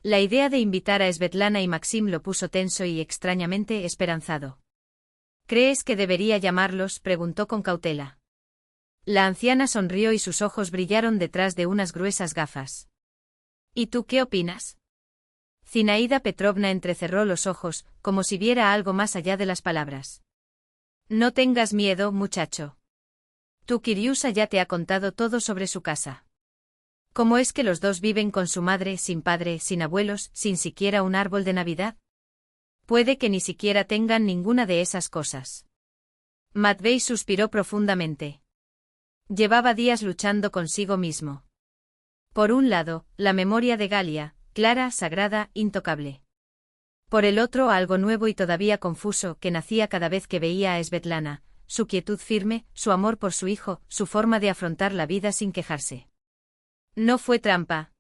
La idea de invitar a Svetlana y Maxim lo puso tenso y extrañamente esperanzado. ¿Crees que debería llamarlos?, preguntó con cautela. La anciana sonrió y sus ojos brillaron detrás de unas gruesas gafas. ¿Y tú qué opinas? Zinaida Petrovna entrecerró los ojos, como si viera algo más allá de las palabras. No tengas miedo, muchacho. Tu Kiriusa ya te ha contado todo sobre su casa. ¿Cómo es que los dos viven con su madre, sin padre, sin abuelos, sin siquiera un árbol de Navidad? Puede que ni siquiera tengan ninguna de esas cosas. Matvei suspiró profundamente. Llevaba días luchando consigo mismo. Por un lado, la memoria de Galia, clara, sagrada, intocable. Por el otro, algo nuevo y todavía confuso que nacía cada vez que veía a Svetlana, su quietud firme, su amor por su hijo, su forma de afrontar la vida sin quejarse. No fue trampa.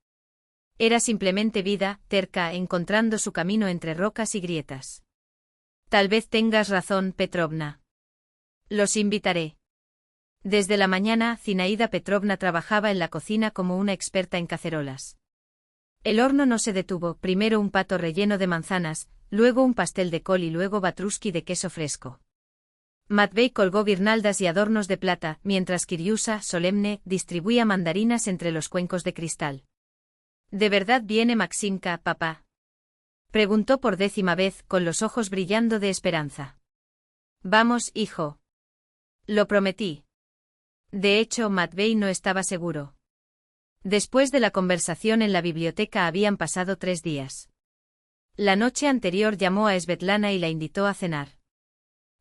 Era simplemente vida, terca, encontrando su camino entre rocas y grietas. Tal vez tengas razón, Petrovna. Los invitaré. Desde la mañana, Zinaida Petrovna trabajaba en la cocina como una experta en cacerolas. El horno no se detuvo, primero un pato relleno de manzanas, luego un pastel de col y luego batruski de queso fresco. Matvei colgó guirnaldas y adornos de plata, mientras Kiriusa, solemne, distribuía mandarinas entre los cuencos de cristal. ¿De verdad viene Maximka, papá? Preguntó por 10ª vez, con los ojos brillando de esperanza. Vamos, hijo. Lo prometí. De hecho, Matvei no estaba seguro. Después de la conversación en la biblioteca habían pasado 3 días. La noche anterior llamó a Svetlana y la invitó a cenar.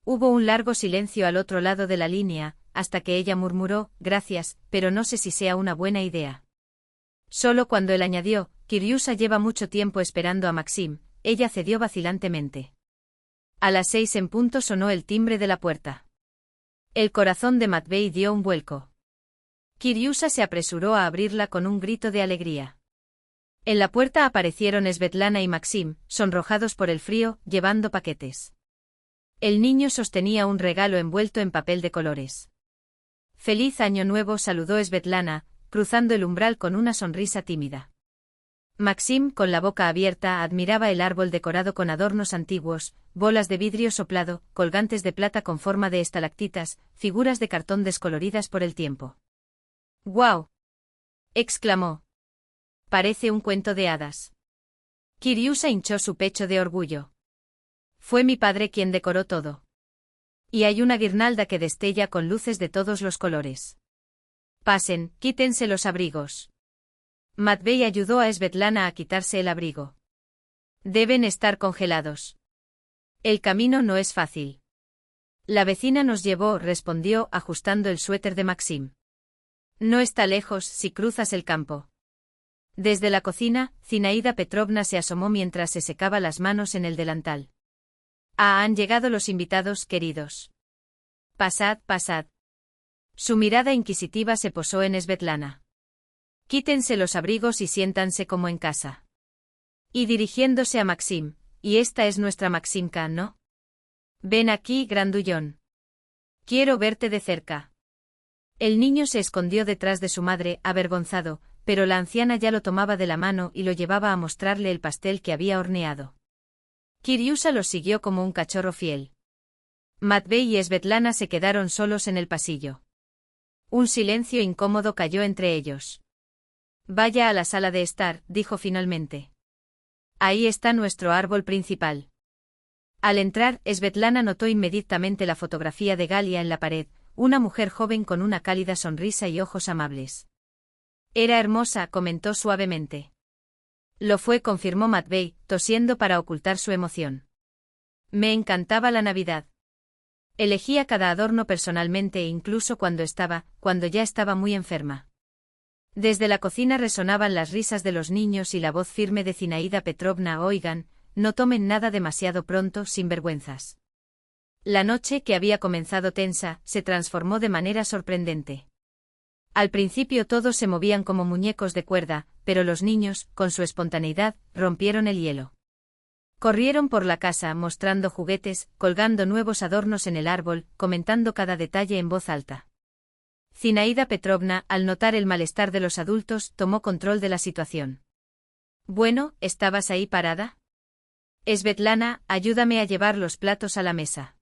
Hubo un largo silencio al otro lado de la línea, hasta que ella murmuró, gracias, pero no sé si sea una buena idea. Solo cuando él añadió, Kiriusa lleva mucho tiempo esperando a Maxim, ella cedió vacilantemente. A las 6 en punto sonó el timbre de la puerta. El corazón de Matvei dio un vuelco. Kiriusa se apresuró a abrirla con un grito de alegría. En la puerta aparecieron Svetlana y Maxim, sonrojados por el frío, llevando paquetes. El niño sostenía un regalo envuelto en papel de colores. «Feliz Año Nuevo», saludó Svetlana, cruzando el umbral con una sonrisa tímida. Maxim, con la boca abierta, admiraba el árbol decorado con adornos antiguos, bolas de vidrio soplado, colgantes de plata con forma de estalactitas, figuras de cartón descoloridas por el tiempo. «¡Guau!», exclamó. «Parece un cuento de hadas». Kiriusa hinchó su pecho de orgullo. «Fue mi padre quien decoró todo. Y hay una guirnalda que destella con luces de todos los colores. Pasen, quítense los abrigos». Matvei ayudó a Svetlana a quitarse el abrigo. «Deben estar congelados. El camino no es fácil». «La vecina nos llevó», respondió, ajustando el suéter de Maxim. «No está lejos si cruzas el campo». Desde la cocina, Zinaida Petrovna se asomó mientras se secaba las manos en el delantal. «Han llegado los invitados, queridos. Pasad, pasad». Su mirada inquisitiva se posó en Svetlana. «Quítense los abrigos y siéntanse como en casa». Y dirigiéndose a Maxim, «Y esta es nuestra Maximka, ¿no? Ven aquí, grandullón. Quiero verte de cerca». El niño se escondió detrás de su madre, avergonzado, pero la anciana ya lo tomaba de la mano y lo llevaba a mostrarle el pastel que había horneado. Kiriusa los siguió como un cachorro fiel. Matvey y Svetlana se quedaron solos en el pasillo. Un silencio incómodo cayó entre ellos. Vaya a la sala de estar, dijo finalmente. Ahí está nuestro árbol principal. Al entrar, Svetlana notó inmediatamente la fotografía de Galia en la pared, una mujer joven con una cálida sonrisa y ojos amables. Era hermosa, comentó suavemente. Lo fue, confirmó Matvey, tosiendo para ocultar su emoción. Me encantaba la Navidad. Elegía cada adorno personalmente e incluso cuando ya estaba muy enferma. Desde la cocina resonaban las risas de los niños y la voz firme de Zinaida Petrovna: oigan, no tomen nada demasiado pronto, sinvergüenzas. La noche, que había comenzado tensa, se transformó de manera sorprendente. Al principio todos se movían como muñecos de cuerda, pero los niños, con su espontaneidad, rompieron el hielo. Corrieron por la casa mostrando juguetes, colgando nuevos adornos en el árbol, comentando cada detalle en voz alta. Zinaida Petrovna, al notar el malestar de los adultos, tomó control de la situación. Bueno, ¿estabas ahí parada? Svetlana, ayúdame a llevar los platos a la mesa.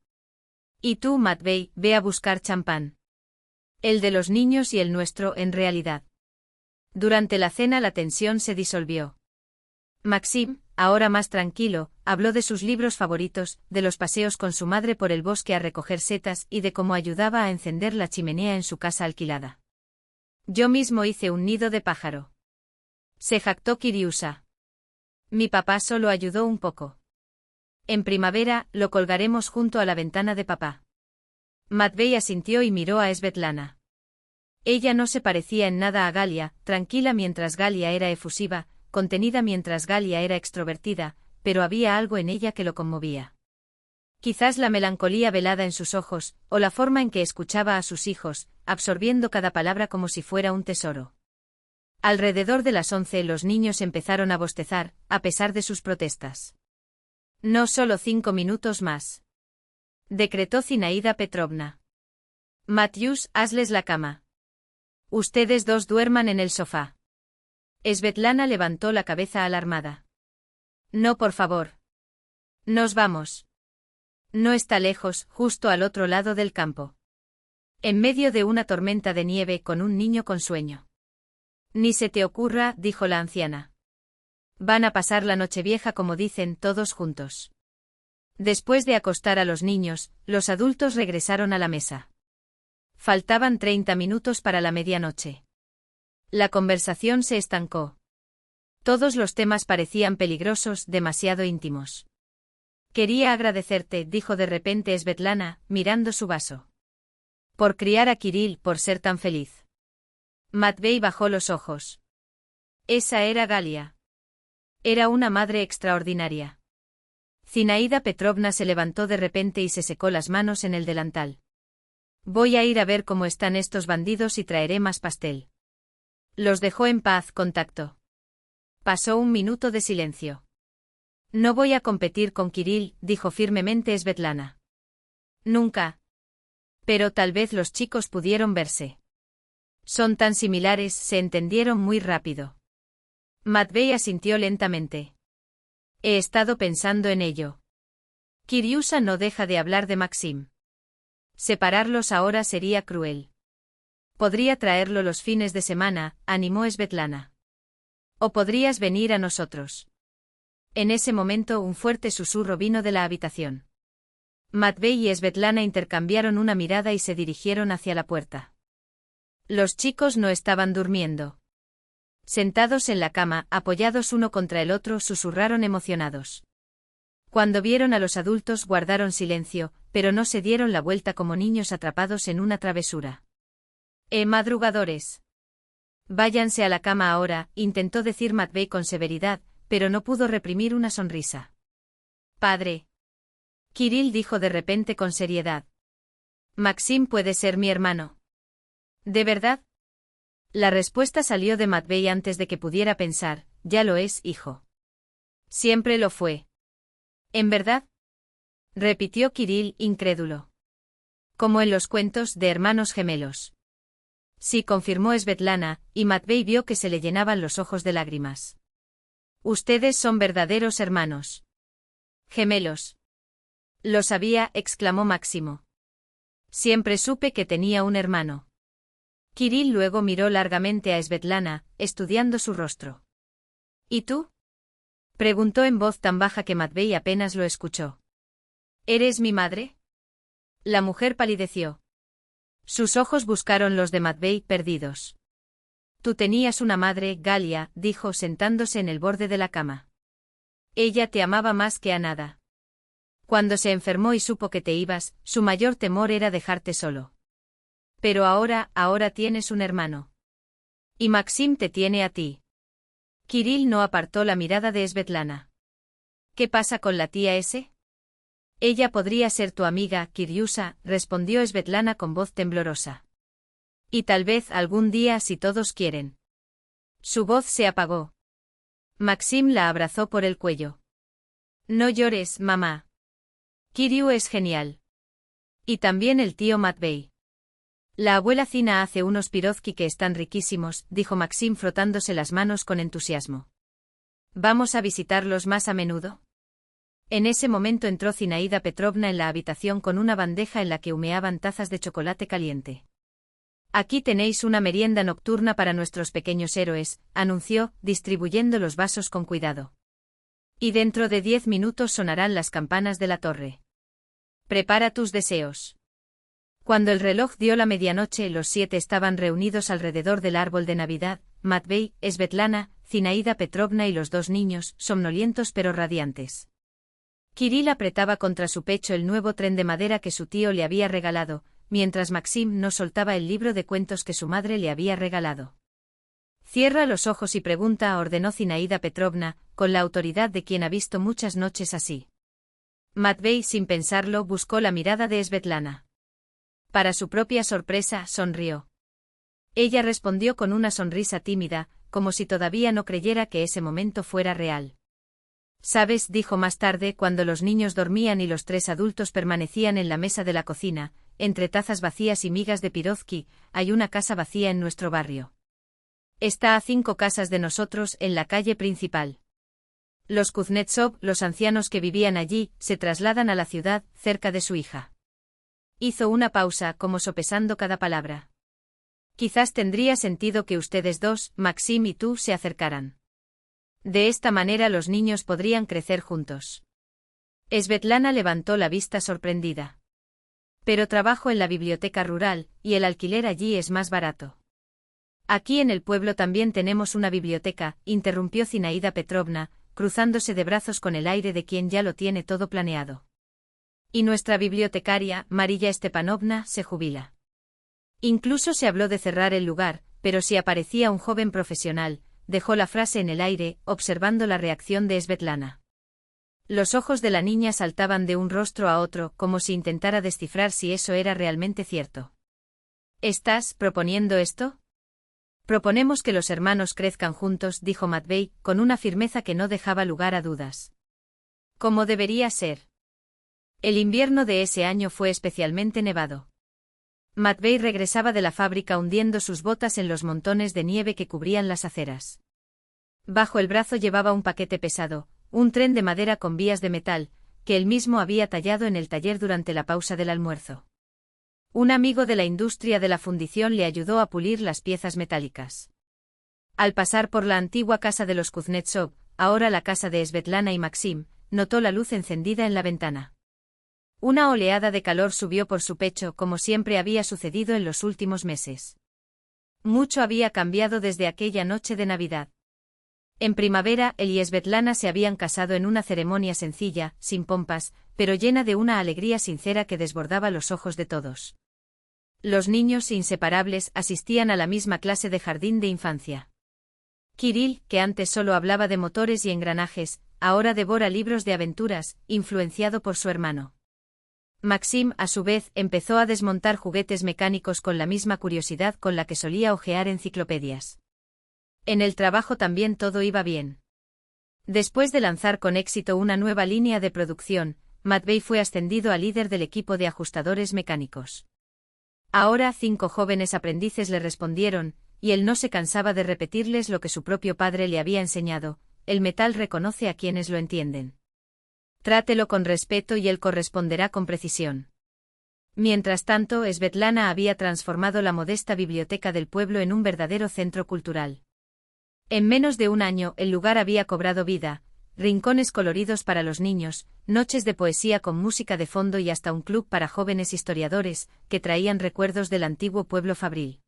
Y tú, Matvey, ve a buscar champán. El de los niños y el nuestro, en realidad. Durante la cena la tensión se disolvió. Maxim, ahora más tranquilo, habló de sus libros favoritos, de los paseos con su madre por el bosque a recoger setas y de cómo ayudaba a encender la chimenea en su casa alquilada. Yo mismo hice un nido de pájaro. Se jactó Kiriusa. Mi papá solo ayudó un poco. En primavera, lo colgaremos junto a la ventana de papá. Matvey asintió y miró a Svetlana. Ella no se parecía en nada a Galia, tranquila mientras Galia era efusiva, contenida mientras Galia era extrovertida, pero había algo en ella que lo conmovía. Quizás la melancolía velada en sus ojos, o la forma en que escuchaba a sus hijos, absorbiendo cada palabra como si fuera un tesoro. Alrededor de las 11 los niños empezaron a bostezar, a pesar de sus protestas. No solo 5 minutos más. Decretó Zinaida Petrovna. Matius, hazles la cama. Ustedes dos duerman en el sofá. Svetlana levantó la cabeza alarmada. No, por favor. Nos vamos. No está lejos, justo al otro lado del campo. En medio de una tormenta de nieve con un niño con sueño. Ni se te ocurra, dijo la anciana. Van a pasar la Nochevieja como dicen, todos juntos. Después de acostar a los niños, los adultos regresaron a la mesa. Faltaban 30 minutos para la medianoche. La conversación se estancó. Todos los temas parecían peligrosos, demasiado íntimos. Quería agradecerte, dijo de repente Svetlana, mirando su vaso. Por criar a Kirill, por ser tan feliz. Matvey bajó los ojos. Esa era Galia. Era una madre extraordinaria. Zinaida Petrovna se levantó de repente y se secó las manos en el delantal. Voy a ir a ver cómo están estos bandidos y traeré más pastel. Los dejó en paz, contacto. Pasó un minuto de silencio. No voy a competir con Kirill, dijo firmemente Svetlana. Nunca. Pero tal vez los chicos pudieron verse. Son tan similares, se entendieron muy rápido. Matvey asintió lentamente. He estado pensando en ello. Kiriusa no deja de hablar de Maxim. Separarlos ahora sería cruel. Podría traerlo los fines de semana, animó Svetlana. O podrías venir a nosotros. En ese momento un fuerte susurro vino de la habitación. Matvey y Svetlana intercambiaron una mirada y se dirigieron hacia la puerta. Los chicos no estaban durmiendo. Sentados en la cama, apoyados uno contra el otro, susurraron emocionados. Cuando vieron a los adultos guardaron silencio, pero no se dieron la vuelta como niños atrapados en una travesura. Madrugadores. Váyanse a la cama ahora, intentó decir Matvey con severidad, pero no pudo reprimir una sonrisa. Padre. Kirill dijo de repente con seriedad. Maxim puede ser mi hermano. ¿De verdad? La respuesta salió de Matvey antes de que pudiera pensar. Ya lo es, hijo. Siempre lo fue. ¿En verdad? Repitió Kirill, incrédulo. Como en los cuentos de hermanos gemelos. Sí, confirmó Svetlana, y Matvey vio que se le llenaban los ojos de lágrimas. Ustedes son verdaderos hermanos. Gemelos. Lo sabía, exclamó Máximo. Siempre supe que tenía un hermano. Kirill luego miró largamente a Svetlana, estudiando su rostro. ¿Y tú? Preguntó en voz tan baja que Matvei apenas lo escuchó. ¿Eres mi madre? La mujer palideció. Sus ojos buscaron los de Matvei, perdidos. Tú tenías una madre, Galia, dijo sentándose en el borde de la cama. Ella te amaba más que a nada. Cuando se enfermó y supo que te ibas, su mayor temor era dejarte solo. Pero ahora tienes un hermano. Y Maxim te tiene a ti. Kirill no apartó la mirada de Svetlana. ¿Qué pasa con la tía S? Ella podría ser tu amiga, Kiryusa, respondió Svetlana con voz temblorosa. Y tal vez algún día si todos quieren. Su voz se apagó. Maxim la abrazó por el cuello. No llores, mamá. Kiryu es genial. Y también el tío Matvei. La abuela Zina hace unos pirozki que están riquísimos, dijo Maxim frotándose las manos con entusiasmo. ¿Vamos a visitarlos más a menudo? En ese momento entró Zinaida Petrovna en la habitación con una bandeja en la que humeaban tazas de chocolate caliente. Aquí tenéis una merienda nocturna para nuestros pequeños héroes, anunció, distribuyendo los vasos con cuidado. Y dentro de 10 minutos sonarán las campanas de la torre. Prepara tus deseos. Cuando el reloj dio la medianoche, los 7 estaban reunidos alrededor del árbol de Navidad, Matvei, Svetlana, Zinaida Petrovna y los 2 niños, somnolientos pero radiantes. Kirill apretaba contra su pecho el nuevo tren de madera que su tío le había regalado, mientras Maxim no soltaba el libro de cuentos que su madre le había regalado. Cierra los ojos y pregunta, ordenó Zinaida Petrovna, con la autoridad de quien ha visto muchas noches así. Matvei, sin pensarlo, buscó la mirada de Svetlana. Para su propia sorpresa, sonrió. Ella respondió con una sonrisa tímida, como si todavía no creyera que ese momento fuera real. ¿Sabes?, dijo más tarde, cuando los niños dormían y los 3 adultos permanecían en la mesa de la cocina, entre tazas vacías y migas de pirozki, hay una casa vacía en nuestro barrio. Está a 5 casas de nosotros, en la calle principal. Los Kuznetsov, los ancianos que vivían allí, se trasladan a la ciudad, cerca de su hija. Hizo una pausa, como sopesando cada palabra. Quizás tendría sentido que ustedes 2, Maxim y tú, se acercaran. De esta manera los niños podrían crecer juntos. Svetlana levantó la vista sorprendida. Pero trabajo en la biblioteca rural, y el alquiler allí es más barato. Aquí en el pueblo también tenemos una biblioteca, interrumpió Zinaida Petrovna, cruzándose de brazos con el aire de quien ya lo tiene todo planeado. Y nuestra bibliotecaria, Marilla Stepanovna, se jubila. Incluso se habló de cerrar el lugar, pero si aparecía un joven profesional, dejó la frase en el aire, observando la reacción de Svetlana. Los ojos de la niña saltaban de un rostro a otro, como si intentara descifrar si eso era realmente cierto. ¿Estás proponiendo esto? Proponemos que los hermanos crezcan juntos, dijo Matvei, con una firmeza que no dejaba lugar a dudas. ¿Cómo debería ser? El invierno de ese año fue especialmente nevado. Matvei regresaba de la fábrica hundiendo sus botas en los montones de nieve que cubrían las aceras. Bajo el brazo llevaba un paquete pesado, un tren de madera con vías de metal, que él mismo había tallado en el taller durante la pausa del almuerzo. Un amigo de la industria de la fundición le ayudó a pulir las piezas metálicas. Al pasar por la antigua casa de los Kuznetsov, ahora la casa de Svetlana y Maxim, notó la luz encendida en la ventana. Una oleada de calor subió por su pecho, como siempre había sucedido en los últimos meses. Mucho había cambiado desde aquella noche de Navidad. En primavera, él y Svetlana se habían casado en una ceremonia sencilla, sin pompas, pero llena de una alegría sincera que desbordaba los ojos de todos. Los niños inseparables asistían a la misma clase de jardín de infancia. Kirill, que antes solo hablaba de motores y engranajes, ahora devora libros de aventuras, influenciado por su hermano. Maxim, a su vez, empezó a desmontar juguetes mecánicos con la misma curiosidad con la que solía hojear enciclopedias. En el trabajo también todo iba bien. Después de lanzar con éxito una nueva línea de producción, Matvei fue ascendido a líder del equipo de ajustadores mecánicos. Ahora 5 jóvenes aprendices le respondieron, y él no se cansaba de repetirles lo que su propio padre le había enseñado: el metal reconoce a quienes lo entienden. Trátelo con respeto y él corresponderá con precisión. Mientras tanto, Svetlana había transformado la modesta biblioteca del pueblo en un verdadero centro cultural. En menos de un año, el lugar había cobrado vida, rincones coloridos para los niños, noches de poesía con música de fondo y hasta un club para jóvenes historiadores, que traían recuerdos del antiguo pueblo fabril.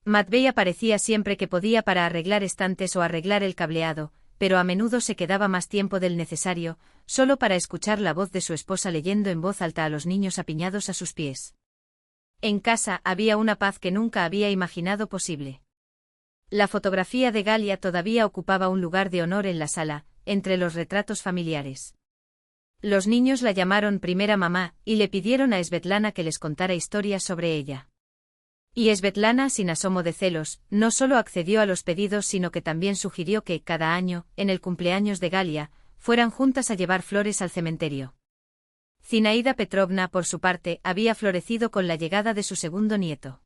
Matvey aparecía siempre que podía para arreglar estantes o arreglar el cableado, pero a menudo se quedaba más tiempo del necesario, solo para escuchar la voz de su esposa leyendo en voz alta a los niños apiñados a sus pies. En casa había una paz que nunca había imaginado posible. La fotografía de Galia todavía ocupaba un lugar de honor en la sala, entre los retratos familiares. Los niños la llamaron primera mamá, y le pidieron a Svetlana que les contara historias sobre ella. Y Svetlana, sin asomo de celos, no solo accedió a los pedidos sino que también sugirió que, cada año, en el cumpleaños de Galia, fueran juntas a llevar flores al cementerio. Zinaida Petrovna, por su parte, había florecido con la llegada de su segundo nieto.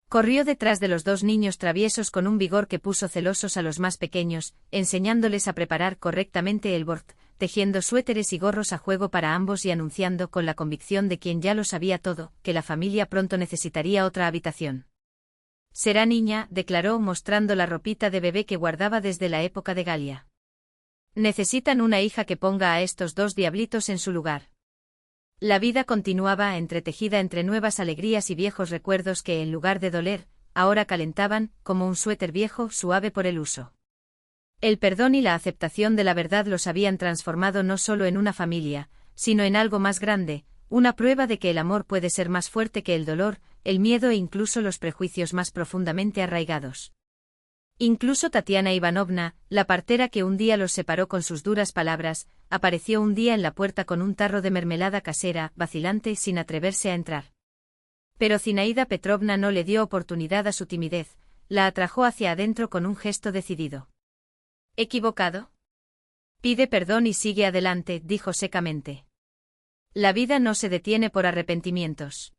Corrió detrás de los dos niños traviesos con un vigor que puso celosos a los más pequeños, enseñándoles a preparar correctamente el bord, tejiendo suéteres y gorros a juego para ambos y anunciando con la convicción de quien ya lo sabía todo, que la familia pronto necesitaría otra habitación. Será niña, declaró mostrando la ropita de bebé que guardaba desde la época de Galia. Necesitan una hija que ponga a estos dos diablitos en su lugar. La vida continuaba entretejida entre nuevas alegrías y viejos recuerdos que, en lugar de doler, ahora calentaban, como un suéter viejo, suave por el uso. El perdón y la aceptación de la verdad los habían transformado no solo en una familia, sino en algo más grande, una prueba de que el amor puede ser más fuerte que el dolor, el miedo e incluso los prejuicios más profundamente arraigados. Incluso Tatiana Ivanovna, la partera que un día los separó con sus duras palabras, apareció un día en la puerta con un tarro de mermelada casera, vacilante, sin atreverse a entrar. Pero Zinaida Petrovna no le dio oportunidad a su timidez, la atrajo hacia adentro con un gesto decidido. ¿Equivocado? Pide perdón y sigue adelante, dijo secamente. La vida no se detiene por arrepentimientos.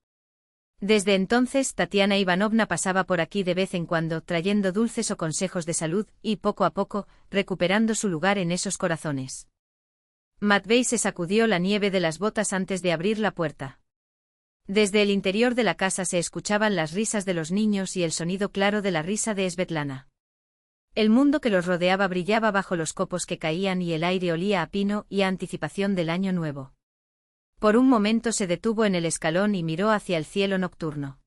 Desde entonces Tatiana Ivanovna pasaba por aquí de vez en cuando trayendo dulces o consejos de salud y, poco a poco, recuperando su lugar en esos corazones. Matvey se sacudió la nieve de las botas antes de abrir la puerta. Desde el interior de la casa se escuchaban las risas de los niños y el sonido claro de la risa de Svetlana. El mundo que los rodeaba brillaba bajo los copos que caían y el aire olía a pino y a anticipación del año nuevo. Por un momento se detuvo en el escalón y miró hacia el cielo nocturno.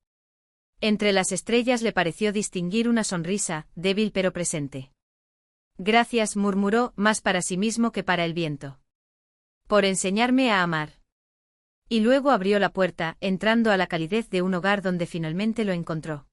Entre las estrellas le pareció distinguir una sonrisa, débil pero presente. Gracias, murmuró, más para sí mismo que para el viento. Por enseñarme a amar. Y luego abrió la puerta, entrando a la calidez de un hogar donde finalmente lo encontró.